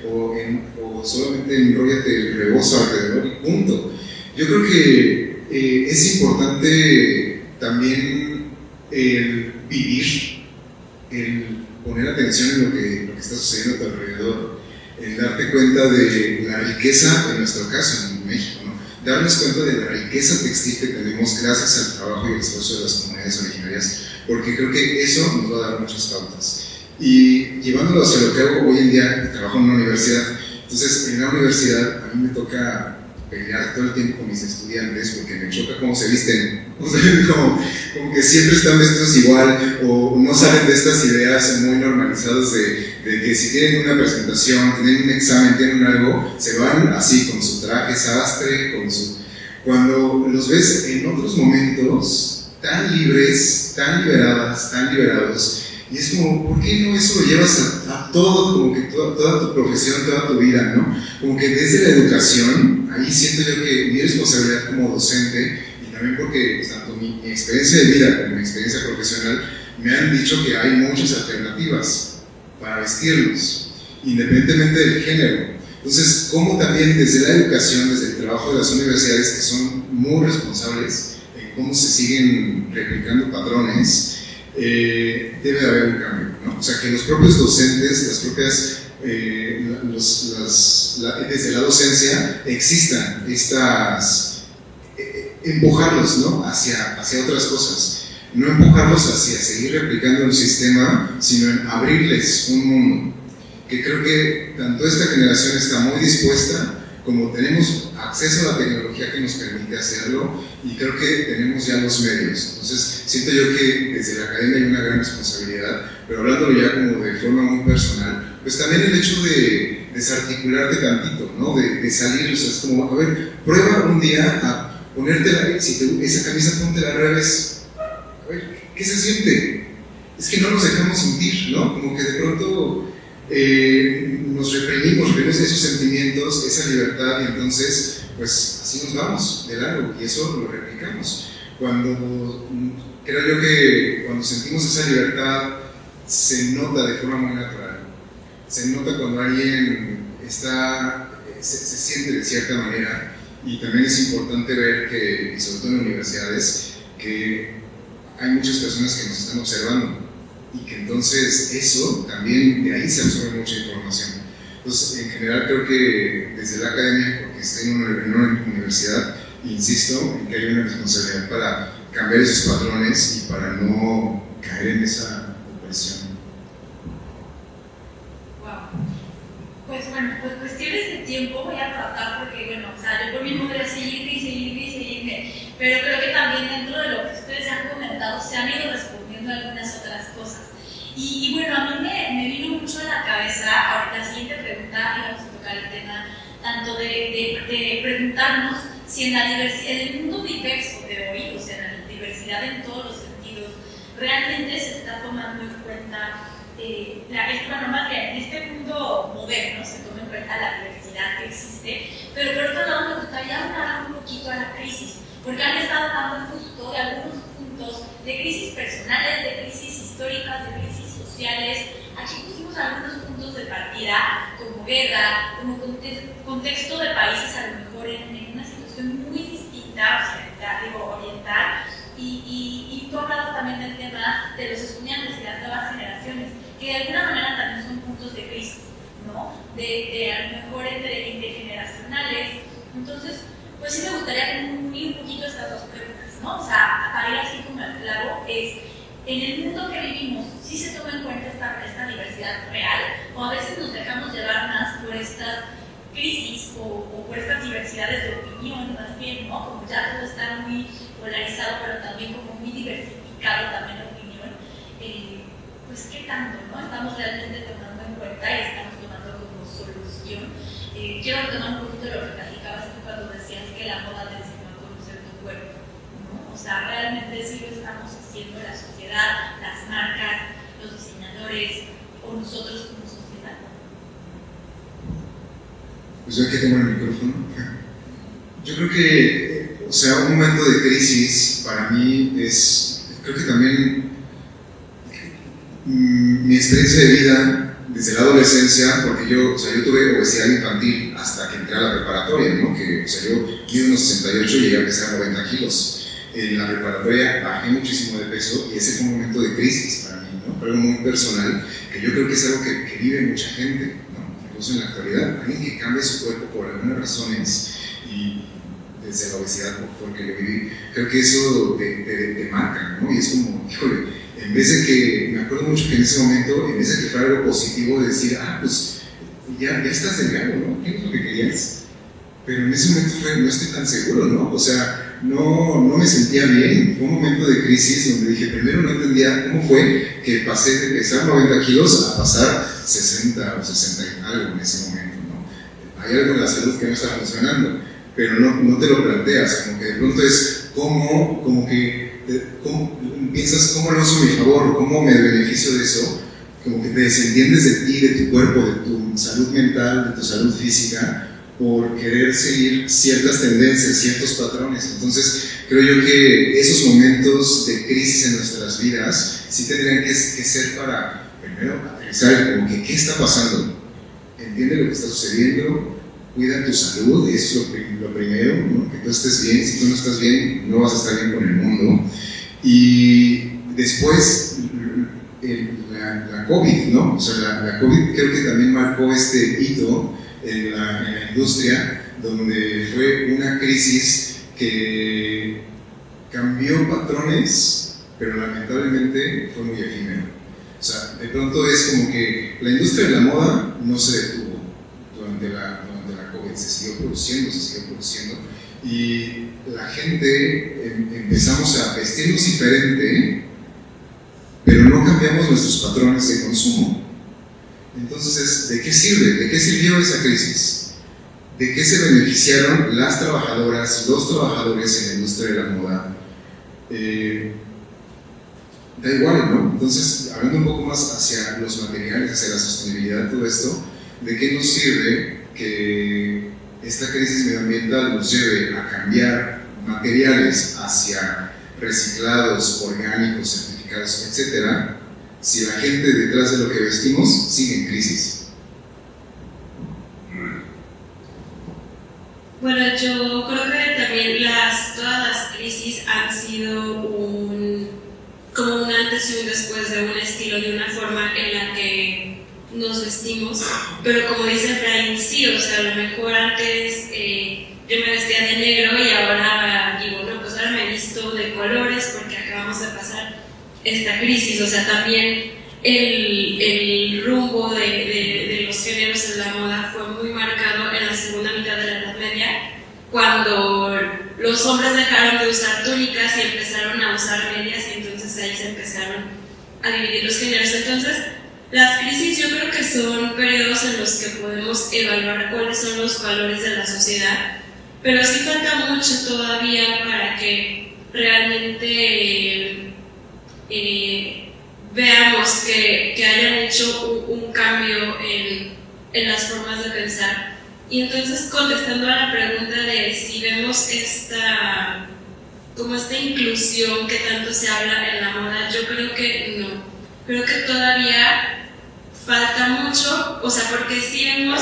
o solamente enróllate el rebozo alrededor y punto. Yo creo que es importante también el vivir, el poner atención en lo que está sucediendo a tu alrededor, el darte cuenta de la riqueza, en nuestro caso en México, ¿no? Darnos cuenta de la riqueza textil que tenemos gracias al trabajo y el esfuerzo de las comunidades originarias, porque creo que eso nos va a dar muchas pautas. Y llevándolo hacia lo que hago hoy en día, trabajo en una universidad. Entonces, en la universidad a mí me toca pelear todo el tiempo con mis estudiantes porque me choca cómo se visten. O sea, como que siempre están vestidos igual, o no salen de estas ideas muy normalizadas de que si tienen una presentación, tienen un examen, tienen algo, se van así con su traje sastre, cuando los ves en otros momentos tan libres, tan liberadas, tan liberados. Y es como, ¿por qué no eso lo llevas a todo, como que toda tu profesión, toda tu vida, ¿no? Como que desde la educación, ahí siento yo que mi responsabilidad como docente, y también porque pues, tanto mi experiencia de vida como mi experiencia profesional, me han dicho que hay muchas alternativas para vestirnos, independientemente del género. Entonces, como también desde la educación, desde el trabajo de las universidades, que son muy responsables en cómo se siguen replicando patrones, debe de haber un cambio, ¿no? O sea, que los propios docentes, las propias, desde la docencia existan estas, empujarlos, ¿no? hacia otras cosas, no empujarlos hacia seguir replicando un sistema, sino en abrirles un mundo, que creo que tanto esta generación está muy dispuesta, como tenemos acceso a la tecnología que nos permite hacerlo, y creo que tenemos ya los medios. Entonces siento yo que desde la academia hay una gran responsabilidad, pero hablándolo ya como de forma muy personal, pues también el hecho de desarticularte tantito, ¿no? De salir, o sea, es como, a ver, prueba un día a ponértela, esa camisa póntela al revés, a ver, ¿qué se siente? Es que no nos dejamos sentir, ¿no? Como que de pronto nos reprimimos esos sentimientos, esa libertad, y entonces pues así nos vamos de largo y eso lo replicamos. Creo yo que cuando sentimos esa libertad se nota de forma muy natural. Se nota cuando alguien se siente de cierta manera, y también es importante ver que, y sobre todo en universidades, que hay muchas personas que nos están observando y que entonces eso también, de ahí se absorbe mucha información. Entonces, en general creo que desde la academia, porque estoy en una universidad, insisto en que hay una responsabilidad para cambiar esos patrones y para no caer en esa opresión. Pues bueno, pues cuestiones de tiempo voy a tratar porque, bueno, o sea, yo por mí podría seguirme, pero creo que también dentro de lo que ustedes han comentado se han ido respondiendo algunas otras cosas. Y bueno, a mí me vino mucho a la cabeza, ahorita la siguiente pregunta, y vamos a tocar el tema tanto de preguntarnos si en el mundo diverso de hoy, o sea, en la diversidad en todos los sentidos, realmente se está tomando en cuenta más bien, en este mundo moderno se toma en cuenta la diversidad que existe, pero por otro lado me gustaría hablar un poquito a la crisis, porque han estado hablando justo de algunos puntos de crisis personales, de crisis históricas, de crisis sociales. Aquí pusimos algunos puntos de partida, como guerra, como contexto de países a lo mejor en una situación muy distinta, oriental, y tú hablabas también del tema de los estudiantes y las nuevas generaciones, que de alguna manera también son puntos de crisis, ¿no? De a lo mejor intergeneracionales. Entonces, pues sí me gustaría unir un poquito estas dos preguntas, ¿no? O sea, para ir así como al clavo, es, en el mundo que vivimos, ¿sí se toma en cuenta esta diversidad real? ¿O a veces nos dejamos llevar más por estas crisis o por estas diversidades de opinión, más bien, ¿no? Como ya todo está muy polarizado, pero también como muy diversificado también la opinión. Pues qué tanto, ¿no? Estamos realmente tomando en cuenta y estamos tomando como solución. Quiero retomar un poquito de lo que platicabas tú cuando decías que la moda te enseñó a conocer tu cuerpo, ¿no? O sea, realmente sí lo estamos haciendo la sociedad, las marcas, los diseñadores o nosotros como sociedad. Pues yo aquí tengo el micrófono. Yo creo que, o sea, un momento de crisis para mí creo que también mi experiencia de vida desde la adolescencia, porque yo tuve obesidad infantil hasta que entré a la preparatoria, ¿no? Que, o sea, yo mido unos 68 y llegué a pesar 90 kilos. En la preparatoria bajé muchísimo de peso y ese fue un momento de crisis para mí, ¿no? Pero algo muy personal, que yo creo que es algo que vive mucha gente, ¿no? Incluso en la actualidad, alguien que cambia su cuerpo por algunas razones y desde la obesidad por el que yo viví, creo que eso te marca, ¿no? Y es como, híjole, en vez de que, me acuerdo mucho que en ese momento, en vez de que fuera algo positivo, de decir, pues ya estás delgado, ¿no? ¿Qué es lo que querías? Pero en ese momento no estoy tan seguro, ¿no? O sea, no me sentía bien. Fue un momento de crisis donde dije, primero no entendía cómo fue que pasé de pesar 90 kilos a pasar 60 o 60 y algo en ese momento, ¿no? Hay algo en la salud que no está funcionando, pero no te lo planteas, como que de pronto es cómo piensas cómo lo uso a mi favor, cómo me beneficio de eso, como que te desentiendes de ti, de tu cuerpo, de tu salud mental, de tu salud física, por querer seguir ciertas tendencias, ciertos patrones. Entonces creo yo que esos momentos de crisis en nuestras vidas sí tendrían que ser para, primero, aterrizar como que qué está pasando, entiende lo que está sucediendo, cuida tu salud, eso es lo primero, ¿no? Que tú estés bien. Si tú no estás bien, no vas a estar bien con el mundo. Y después la COVID, ¿no? O sea, la COVID creo que también marcó este hito en la industria, donde fue una crisis que cambió patrones, pero lamentablemente fue muy efímero. O sea, de pronto es como que la industria de la moda no se detuvo durante la COVID, se siguió produciendo, y la gente empezamos a vestirnos diferente, pero no cambiamos nuestros patrones de consumo. Entonces, ¿de qué sirve? ¿De qué sirvió esa crisis? ¿De qué se beneficiaron las trabajadoras, los trabajadores en la industria de la moda? Da igual, ¿no? Entonces, hablando un poco más hacia los materiales, hacia la sostenibilidad, todo esto, ¿de qué nos sirve que esta crisis medioambiental nos lleve a cambiar materiales hacia reciclados, orgánicos, certificados, etc., si la gente detrás de lo que vestimos sigue en crisis? Bueno, yo creo que también todas las crisis han sido como un antes y un después de un estilo, de una forma en la que nos vestimos, pero como dice Efraín, sí, o sea, a lo mejor antes yo me vestía de negro y ahora digo, no, pues ahora me visto de colores porque acabamos de pasar esta crisis, o sea, también el rumbo de los géneros en la moda fue muy marcado en la segunda mitad de la Edad Media, cuando los hombres dejaron de usar túnicas y empezaron a usar medias, y entonces ahí se empezaron a dividir los géneros. Entonces, las crisis yo creo que son periodos en los que podemos evaluar cuáles son los valores de la sociedad, pero sí falta mucho todavía para que realmente veamos que hayan hecho un cambio en las formas de pensar. Y entonces, contestando a la pregunta de si vemos esta inclusión que tanto se habla en la moda, yo creo que no. Creo que todavía falta mucho, o sea, porque sí vemos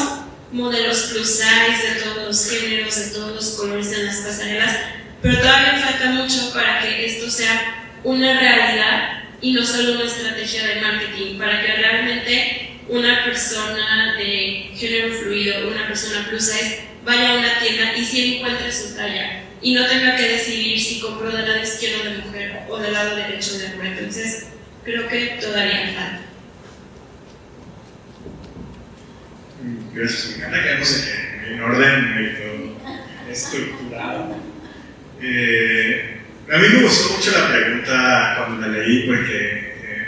modelos plus size de todos los géneros, de todos los colores en las pasarelas, pero todavía falta mucho para que esto sea una realidad y no solo una estrategia de marketing, para que realmente una persona de género fluido, una persona plus size, vaya a una tienda y sí encuentre su talla y no tenga que decidir si compro del lado izquierdo de mujer o del lado derecho de hombre. Entonces, creo que todavía falta. Gracias, me encanta que vemos en orden estructurado. A mí me gustó mucho la pregunta cuando la leí,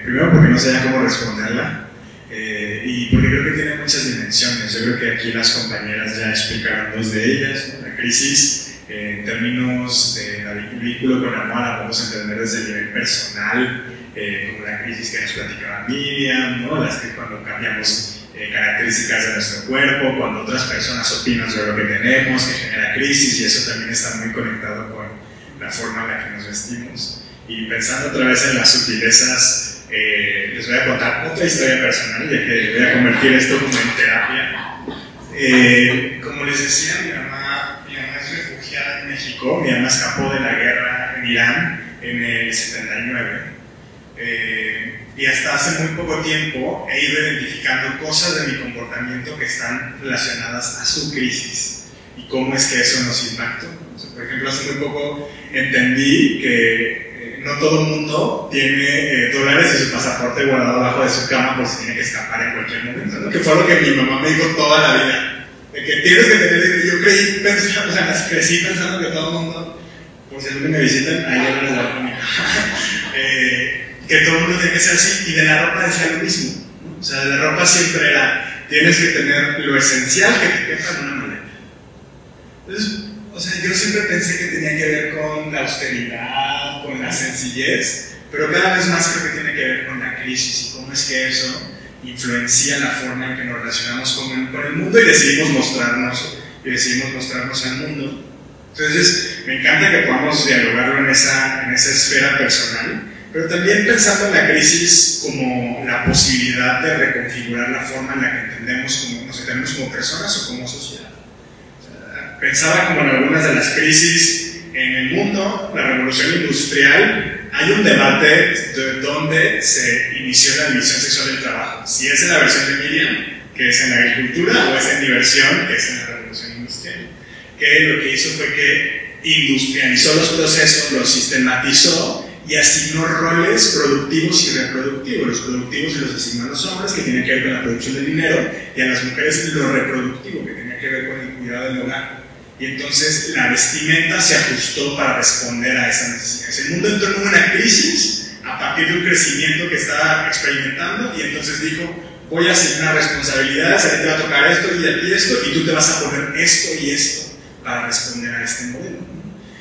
primero porque no sabía cómo responderla, y porque creo que tiene muchas dimensiones. Yo creo que aquí las compañeras ya explicaron dos de ellas, ¿no? La crisis en términos del vínculo con la moda la podemos entender desde el nivel personal, como la crisis que nos platicaba Miriam, ¿no? Las que cuando cambiamos características de nuestro cuerpo, cuando otras personas opinan sobre lo que tenemos, que genera crisis, y eso también está muy conectado con la forma en la que nos vestimos. Y pensando otra vez en las sutilezas, les voy a contar otra historia personal, ya que voy a convertir esto como en terapia. Como les decía, mi mamá es refugiada en México. Mi mamá escapó de la guerra en Irán en el 79. Y hasta hace muy poco tiempo he ido identificando cosas de mi comportamiento que están relacionadas a su crisis y cómo es que eso nos impactó. O sea, por ejemplo, hace muy poco entendí que no todo el mundo tiene dólares y su pasaporte guardado abajo de su cama por si tiene que escapar en cualquier momento, ¿no? Que fue lo que mi mamá me dijo toda la vida, de que tienes que tener. Yo crecí pensando que todo el mundo, por si alguien me visitan, ahí no les da única. Que todo el mundo tiene que ser así, y de la ropa decía lo mismo, ¿no? O sea, de la ropa siempre era, tienes que tener lo esencial que te quepa en una maleta. Entonces, o sea, yo siempre pensé que tenía que ver con la austeridad, con la sencillez, pero cada vez más creo que tiene que ver con la crisis y cómo es que eso influencia la forma en que nos relacionamos con el mundo y decidimos mostrarnos al mundo. Entonces, me encanta que podamos dialogarlo en esa esfera personal, pero también pensando en la crisis como la posibilidad de reconfigurar la forma en la que nos entendemos como personas o como sociedad. Pensaba como en algunas de las crisis en el mundo, la revolución industrial, hay un debate de dónde se inició la división sexual del trabajo, si es en la versión de Miriam, que es en la agricultura, o es en diversión, que es en la revolución industrial, que lo que hizo fue que industrializó los procesos, los sistematizó y asignó roles productivos y reproductivos. Los productivos se los asignó a los hombres, que tenían que ver con la producción de dinero, y a las mujeres lo reproductivo, que tenía que ver con el cuidado del hogar. Y entonces la vestimenta se ajustó para responder a esa necesidad. El mundo entró en una crisis a partir de un crecimiento que estaba experimentando, y entonces dijo, voy a asignar responsabilidades, a ti te va a tocar esto y a ti esto, y tú te vas a poner esto y esto para responder a este modelo.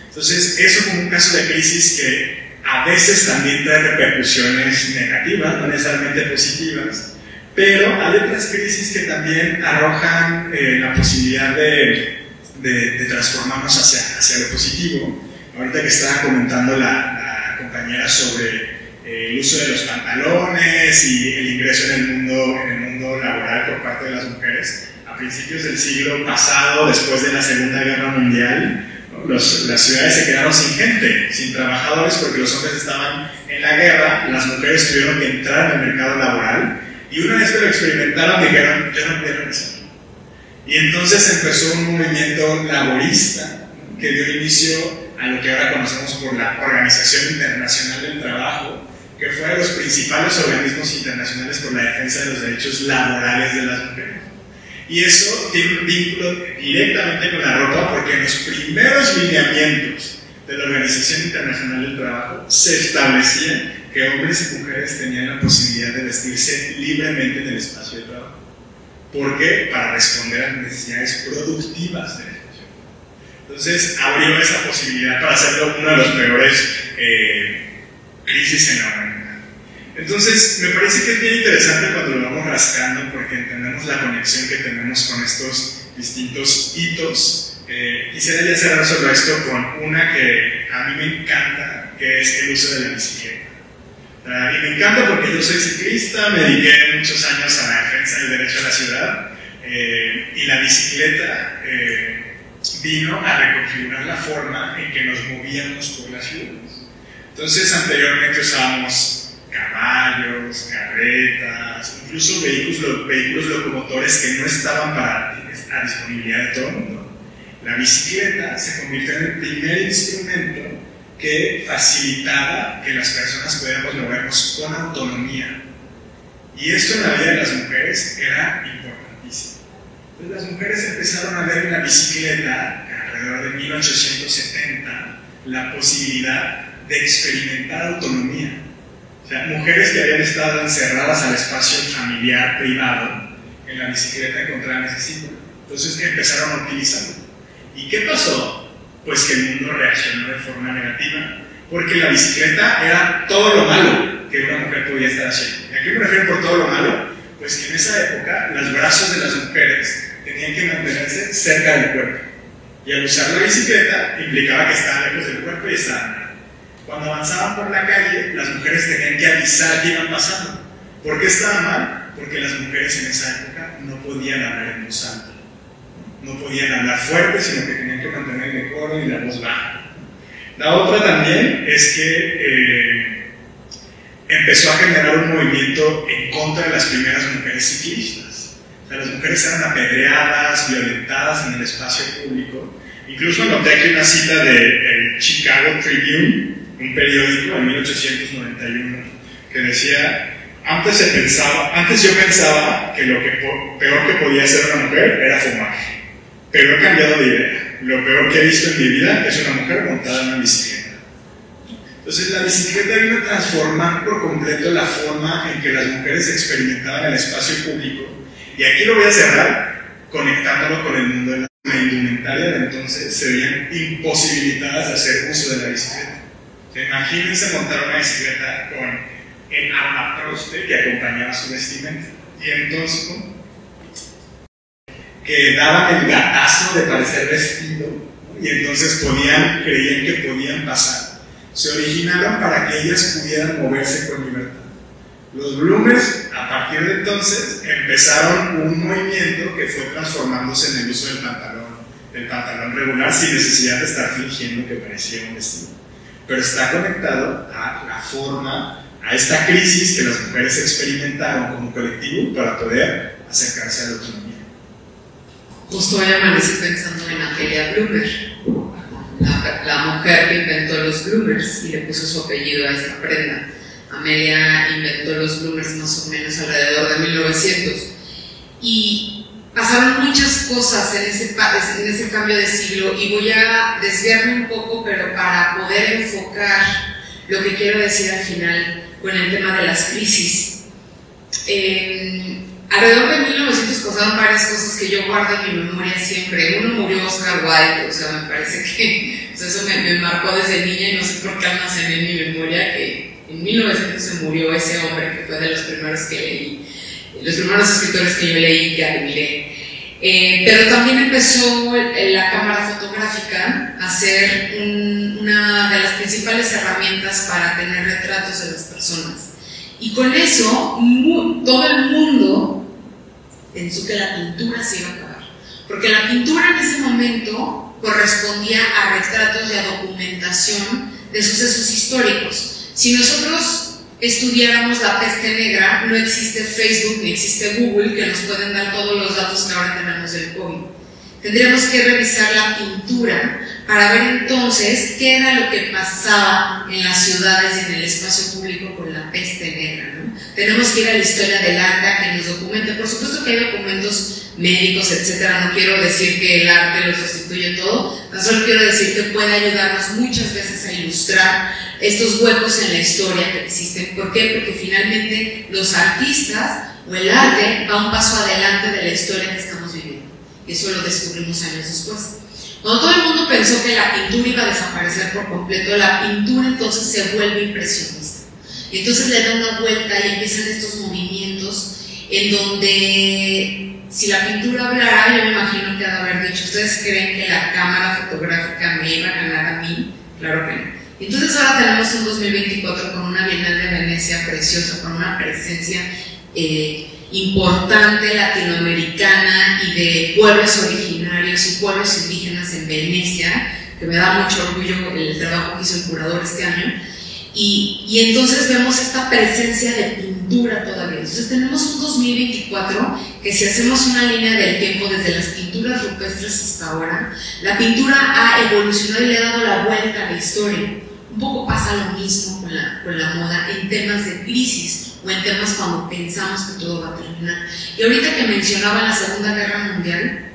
Entonces, eso como un caso de crisis que a veces también trae repercusiones negativas, no necesariamente positivas, pero hay otras crisis que también arrojan la posibilidad de de transformarnos hacia lo positivo. Ahorita que estaba comentando la compañera sobre el uso de los pantalones y el ingreso en el mundo laboral por parte de las mujeres, a principios del siglo pasado, después de la Segunda Guerra Mundial, ¿no? Las ciudades se quedaron sin gente, sin trabajadores, porque los hombres estaban en la guerra, las mujeres tuvieron que entrar en el mercado laboral, y una vez que lo experimentaron dijeron, ya no puedo regresar. Y entonces empezó un movimiento laborista que dio inicio a lo que ahora conocemos por la Organización Internacional del Trabajo, que fue de los principales organismos internacionales por la defensa de los derechos laborales de las mujeres. Y eso tiene un vínculo directamente con la ropa, porque en los primeros lineamientos de la Organización Internacional del Trabajo se establecía que hombres y mujeres tenían la posibilidad de vestirse libremente en el espacio de trabajo. ¿Por qué? Para responder a las necesidades productivas del espacio. Entonces abrió esa posibilidad para hacerlo uno de los peores crisis en la humanidad. Entonces me parece que es bien interesante cuando lo vamos rascando, porque entendemos la conexión que tenemos con estos distintos hitos. Quisiera ya cerrar sobre esto con una que a mí me encanta, que es el uso de la bicicleta. Y me encanta porque yo soy ciclista, me dediqué muchos años a la defensa del derecho a la ciudad, y la bicicleta vino a reconfigurar la forma en que nos movíamos por las ciudades. Entonces anteriormente usábamos caballos, carretas, incluso vehículos locomotores que no estaban a disponibilidad de todo el mundo. La bicicleta se convirtió en el primer instrumento que facilitaba que las personas pudiéramos movernos con autonomía. Y esto en la vida de las mujeres era importantísimo. Entonces las mujeres empezaron a ver en la bicicleta, alrededor de 1870, la posibilidad de experimentar autonomía. O sea, mujeres que habían estado encerradas al espacio familiar, privado, en la bicicleta encontraban ese símbolo. Entonces empezaron a utilizarlo. ¿Y qué pasó? Pues que el mundo reaccionó de forma negativa, porque la bicicleta era todo lo malo que una mujer podía estar haciendo. ¿Y a qué me refiero por todo lo malo? Pues que en esa época los brazos de las mujeres tenían que mantenerse cerca del cuerpo, y al usar la bicicleta implicaba que estaban lejos del cuerpo y estaban mal. Cuando avanzaban por la calle, las mujeres tenían que avisar que iban pasando. ¿Por qué estaban mal? Porque las mujeres en esa época no podían hablar en voz alta, no podían hablar fuerte, sino que tenían que mantener el decoro y la voz baja. La otra también es que empezó a generar un movimiento en contra de las primeras mujeres ciclistas. O sea, las mujeres eran apedreadas, violentadas en el espacio público. Incluso noté aquí una cita del Chicago Tribune, un periódico en 1891, que decía: antes yo pensaba que lo peor que podía hacer una mujer era fumar, pero he cambiado de idea. Lo peor que he visto en mi vida es una mujer montada en una bicicleta. Entonces la bicicleta vino a transformar por completo la forma en que las mujeres experimentaban el espacio público. Y aquí lo voy a cerrar conectándolo con el mundo de la indumentaria de entonces. Se veían imposibilitadas de hacer uso de la bicicleta. O sea, imagínense montar una bicicleta con el armatoste que acompañaba su vestimenta. Y entonces, que daban el gatazo de parecer vestido, ¿no? Y entonces creían que podían pasar. Se originaron para que ellas pudieran moverse con libertad. Los bloomers, a partir de entonces, empezaron un movimiento que fue transformándose en el uso del pantalón regular, sin necesidad de estar fingiendo que parecía un vestido. Pero está conectado a la forma, a esta crisis que las mujeres experimentaron como colectivo para poder acercarse a la autonomía. Justo hoy amanecí pensando en Amelia Bloomer, la mujer que inventó los bloomers y le puso su apellido a esta prenda. Amelia inventó los bloomers más o menos alrededor de 1900, y pasaron muchas cosas en ese cambio de siglo, y voy a desviarme un poco, pero para poder enfocar lo que quiero decir al final con el tema de las crisis. Alrededor de 1900 pasaron varias cosas que yo guardo en mi memoria siempre. Uno, murió Oscar Wilde, o sea, me parece que eso me marcó desde niña, y no sé por qué almacené en mi memoria que en 1900 se murió ese hombre, que fue de los primeros que leí, los primeros escritores que yo leí y que admiré. Pero también empezó la cámara fotográfica a ser una de las principales herramientas para tener retratos de las personas. Y con eso, todo el mundo pensó que la pintura se iba a acabar. Porque la pintura en ese momento correspondía a retratos y a documentación de sucesos históricos. Si nosotros estudiáramos la peste negra, no existe Facebook ni existe Google que nos pueden dar todos los datos que ahora tenemos del COVID. Tendríamos que revisar la pintura para ver entonces qué era lo que pasaba en las ciudades y en el espacio público con la peste negra, ¿no? Tenemos que ir a la historia del arte a que nos documente. Por supuesto que hay documentos médicos, etcétera. No quiero decir que el arte lo sustituye todo, tan solo quiero decir que puede ayudarnos muchas veces a ilustrar estos huecos en la historia que existen. ¿Por qué? Porque finalmente los artistas o el arte va un paso adelante de la historia que estamos viviendo. Y eso lo descubrimos años después. Cuando todo el mundo pensó que la pintura iba a desaparecer por completo, la pintura entonces se vuelve impresionista. Y entonces le da una vuelta y empiezan estos movimientos en donde, si la pintura hablara, yo me imagino que ha de haber dicho: ¿ustedes creen que la cámara fotográfica me iba a ganar a mí? Claro que no. Entonces ahora tenemos un 2024 con una Bienal de Venecia preciosa, con una presencia importante latinoamericana y de pueblos originarios y pueblos indígenas en Venecia, que me da mucho orgullo el trabajo que hizo el curador este año. Y entonces vemos esta presencia de pintura todavía. Entonces tenemos un 2024 que, si hacemos una línea del tiempo desde las pinturas rupestres hasta ahora, la pintura ha evolucionado y le ha dado la vuelta a la historia. Un poco pasa lo mismo con la moda en temas de crisis o en temas cuando pensamos que todo va a terminar. Y ahorita que mencionaba la Segunda Guerra Mundial,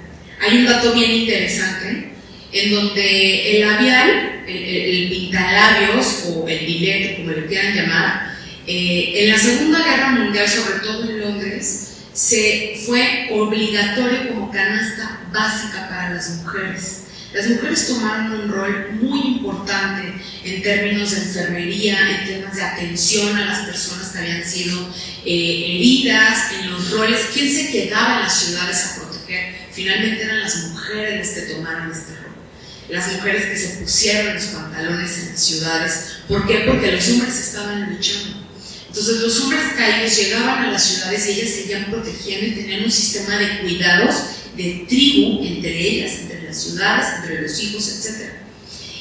hay un dato bien interesante en donde el labial, el pintalabios o el bilete, como le quieran llamar, en la Segunda Guerra Mundial, sobre todo en Londres, se fue obligatorio como canasta básica para las mujeres. Las mujeres tomaron un rol muy importante en términos de enfermería, en temas de atención a las personas que habían sido heridas, en los roles. ¿Quién se quedaba en las ciudades a proteger? Finalmente eran las mujeres las que tomaron este rol. Las mujeres que se pusieron los pantalones en las ciudades. ¿Por qué? Porque los hombres estaban luchando. Entonces los hombres caídos llegaban a las ciudades y ellas seguían protegiendo y tenían un sistema de cuidados, de tribu entre ellas, entre las ciudades, entre los hijos, etc.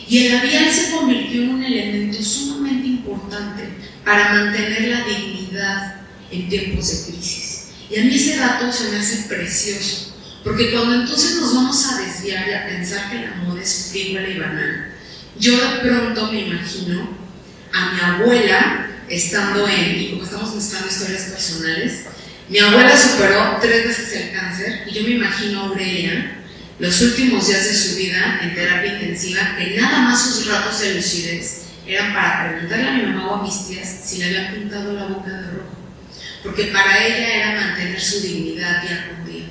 Y el labial se convirtió en un elemento sumamente importante para mantener la dignidad en tiempos de crisis. Y a mí ese dato se me hace precioso, porque cuando entonces nos vamos a desviar y a pensar que la moda es frívola y banal, yo de pronto me imagino a mi abuela estando y como estamos mostrando historias personales, mi abuela superó 3 veces el cáncer y yo me imagino a Aurelia los últimos días de su vida en terapia intensiva, que nada más sus ratos de lucidez eran para preguntarle a mi mamá o a mis tías si le habían pintado la boca de rojo, porque para ella era mantener su dignidad día con día.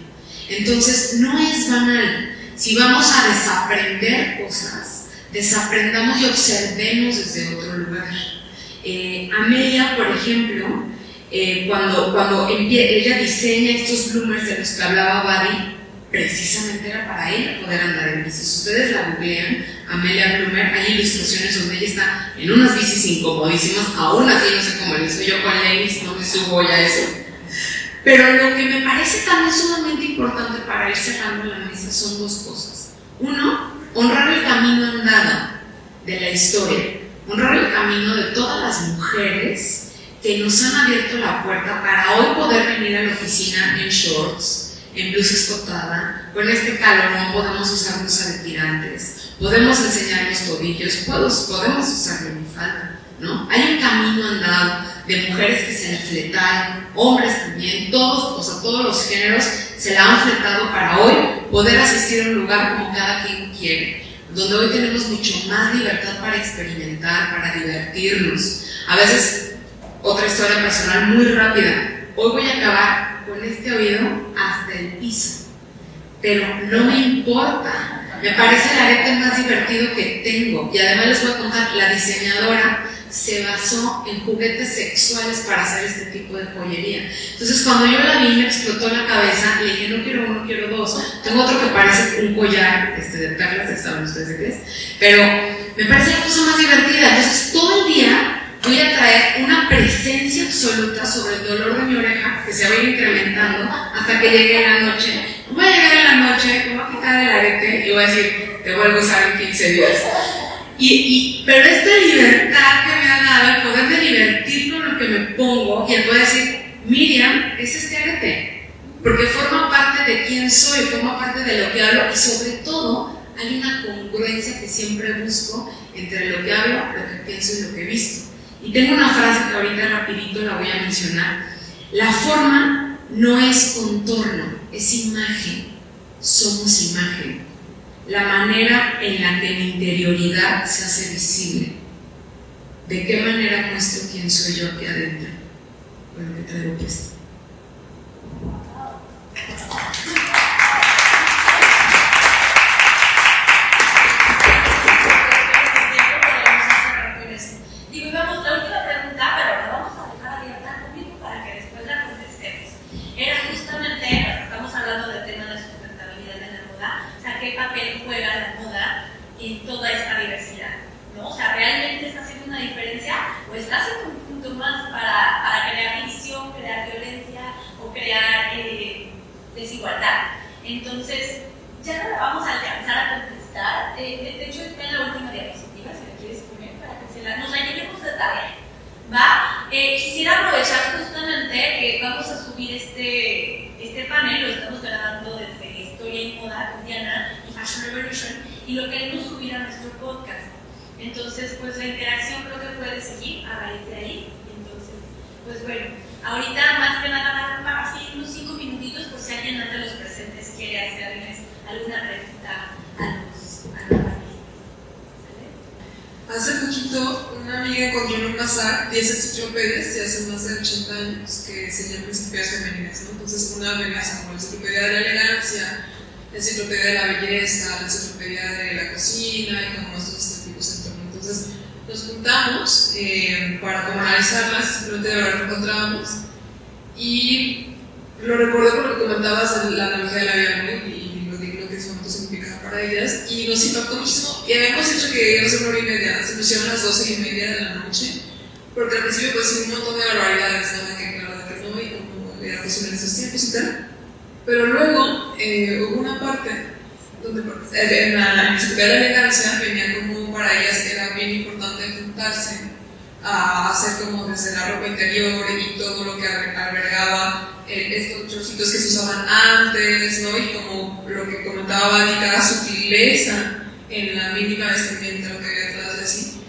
Entonces no es banal. Si vamos a desaprender cosas, desaprendamos y observemos desde otro lugar. Amelia, por ejemplo, cuando ella diseña estos bloomers de los que hablaba Buddy, precisamente era para ella poder andar en bici. Si ustedes la googlean, Amelia Bloomer, hay ilustraciones donde ella está en unas bicis incomodísimas. Aún así no sé cómo lo hizo yo con Lenis, no me subo ya a eso. Pero lo que me parece también sumamente importante para ir cerrando la mesa son 2 cosas. Uno, honrar el camino andado de la historia, honrar el camino de todas las mujeres que nos han abierto la puerta para hoy poder venir a la oficina en shorts, en blusa escotada. Con este calorón podemos usar blusa de tirantes, podemos enseñar los tobillos, podemos usar minifalda, ¿no? Hay un camino andado de mujeres que se la fletaron, hombres también, todos los géneros se la han fletado para hoy poder asistir a un lugar como cada quien quiere, donde hoy tenemos mucho más libertad para experimentar, para divertirnos. A veces, otra historia personal muy rápida, hoy voy a acabar con este oído hasta el piso, pero no me importa, me parece el arete más divertido que tengo. Y además les voy a contar, la diseñadora se basó en juguetes sexuales para hacer este tipo de joyería. Entonces cuando yo la vi me explotó la cabeza, le dije no quiero uno, quiero dos. Tengo otro que parece un collar de perlas, ya saben ustedes de qué es, pero me parece la cosa más divertida. Entonces todo el día voy a traer una presencia absoluta sobre el dolor de mi oreja que se va a ir incrementando hasta que llegue la noche. Voy a llegar en la noche, me voy a quitar el arete y voy a decir te vuelvo a usar en 15 días. Pero esta libertad que me ha dado, el poder de divertir con lo que me pongo y el poder decir, Miriam, es este arete, porque forma parte de quién soy, forma parte de lo que hablo y sobre todo hay una congruencia que siempre busco entre lo que hablo, lo que pienso y lo que he visto. Y tengo una frase que ahorita rapidito la voy a mencionar. La forma no es contorno, es imagen, somos imagen. La manera en la que mi interioridad se hace visible. ¿De qué manera muestro quién soy yo aquí adentro? Con lo que traigo puesto. Digo, vamos, la última pregunta, pero la vamos a dejar abierta conmigo para que después la contestemos. Era justamente, estamos hablando del tema de sustentabilidad en la moda, o sea, qué papel juega la moda en toda esta diversidad, ¿no? O sea, ¿realmente está haciendo una diferencia o está haciendo un punto más para crear división, crear violencia o crear desigualdad? Entonces, ya no la vamos a alcanzar a contestar. De hecho, está en la última diapositiva, si la quieres poner, para que nos la llevemos de tarea. ¿Va? Quisiera aprovechar justamente que vamos a subir este panel, lo estamos grabando desde Historia y Moda con Diana y Fashion Revolution, y lo queremos subir a nuestro podcast. Entonces, pues la interacción creo que puede seguir a raíz de ahí. Entonces, pues bueno, ahorita más que nada para así unos 5 minutitos por si alguien de los presentes quiere hacerles alguna pregunta a los panelistas. Hace poquito una amiga encontró en un bazar 10 enciclopedias de hace más de 80 años que se llaman enciclopedias femeninas, ¿no? Entonces una venía como la enciclopedia de la elegancia, la enciclopedia de la belleza, la enciclopedia de la cocina y como estos tipos de entorno. Entonces nos juntamos para como analizarlas, simplemente de verdad lo encontrábamos y lo recuerdo por lo que comentabas de la analogía de la vida, ¿no? Y lo digno que ese momento significaba para ellas y nos impactó muchísimo y habíamos dicho que iba a ser 1:30, se pusieron las 12:30 de la noche porque al principio pues sí un montón de barbaridades, ¿no? De que claro, de que no y como era posible en esos tiempos y tal, pero luego hubo una parte donde en la enciclopedia de la elegancia venía como para ellas era bien importante juntarse a hacer como desde la ropa interior y todo lo que albergaba estos trocitos que se usaban antes, ¿no? Y como lo que comentaba Andy, cada sutileza en la mínima vestimenta, lo que había atrás de así.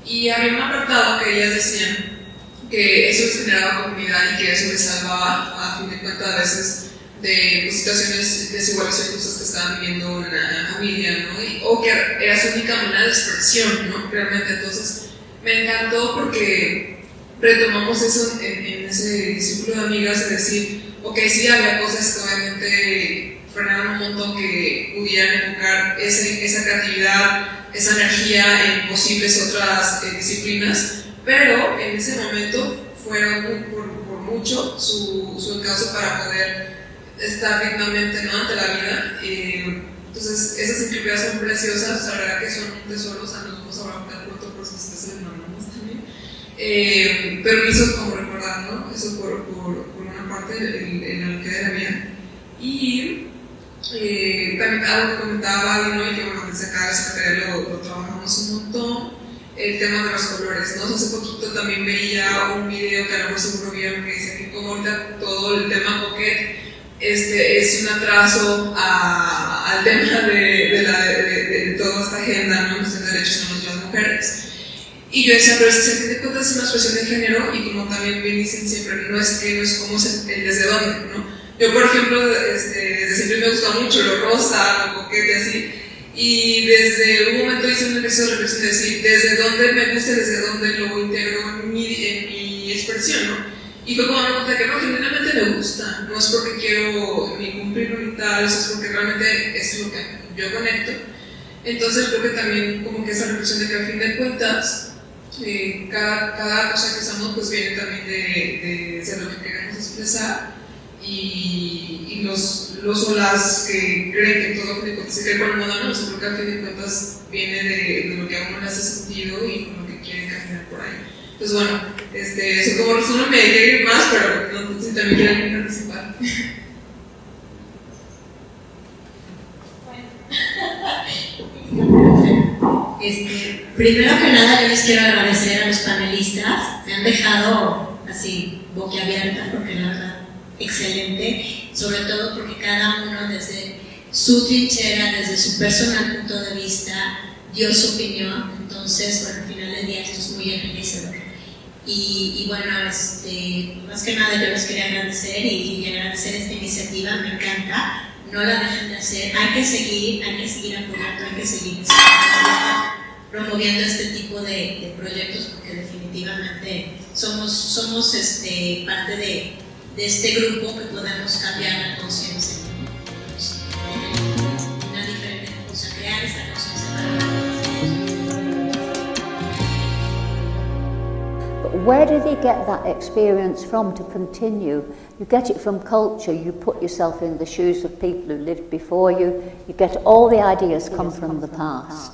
Y había un apartado que ellas decían que eso les generaba comunidad y que eso les salvaba, a fin de cuentas, a veces de situaciones desiguales o injustas que estaban viviendo en la familia, ¿no? O que era su única manera de expresión, ¿no? Realmente, entonces me encantó porque retomamos eso en ese círculo de amigas de decir, ok, sí había cosas que obviamente frenaron un montón que pudieran enfocar esa creatividad, esa energía en posibles otras disciplinas, pero en ese momento fueron por mucho su caso para poder estar dignamente, ¿no? Ante la vida. Entonces esas enciclopedias son preciosas, la verdad que son un tesoro, o sea, nos vamos a hablar pronto por si ustedes les mandamos también, pero me hizo como recordar, ¿no? Eso por una parte en la que era mía. Y también algo que comentaba, ¿no? Y que bueno, desde acá la secretaría lo trabajamos un montón, el tema de los colores, ¿no? Hace poquito también veía un video que a lo mejor seguro vieron que dice que como ahorita todo el tema coquet es un atraso al tema de toda esta agenda, ¿no? De derechos de las mujeres. Y yo decía, pero si se te cuentas es una expresión de género y como también bien dicen siempre, no es como el desde dónde, ¿no? Yo, por ejemplo, desde siempre me gusta mucho lo rosa, lo coquete, así. Y desde un momento hice un ejercicio de reflexión de decir, desde dónde me gusta, desde dónde lo integro en mi expresión, ¿no? Y fue como me cuenta que no, genuinamente me gusta, no es porque quiero ni cumplirlo ni tal, es porque realmente es lo que yo conecto. Entonces creo que también como que esa reflexión de que al fin de cuentas Cada cosa que usamos pues viene también de ser lo que queremos expresar, y los o las que creen que todo se cree con moda, no, creo que a fin de cuentas viene de lo que a uno le hace sentido y con lo que quieren caminar por ahí. Pues bueno, eso como resumen me quiero ir más, pero no sé si también quieren participar. Primero que nada yo les quiero agradecer a los panelistas, me han dejado así boquiabierta porque la verdad excelente, sobre todo porque cada uno desde su trinchera, desde su personal punto de vista dio su opinión. Entonces bueno, al final del día esto es muy enriquecedor y bueno, más que nada yo les quería agradecer y agradecer esta iniciativa, me encanta, no la dejen de hacer, hay que seguir apoyando, hay que seguir promoviendo este tipo de proyectos porque definitivamente somos parte de este grupo que podemos cambiar la conciencia, una diferente cosa, crear esta conciencia para But where do they get that experience from to continue? You get it from culture, you put yourself in the shoes of people who lived before you, you get all the ideas come from the past.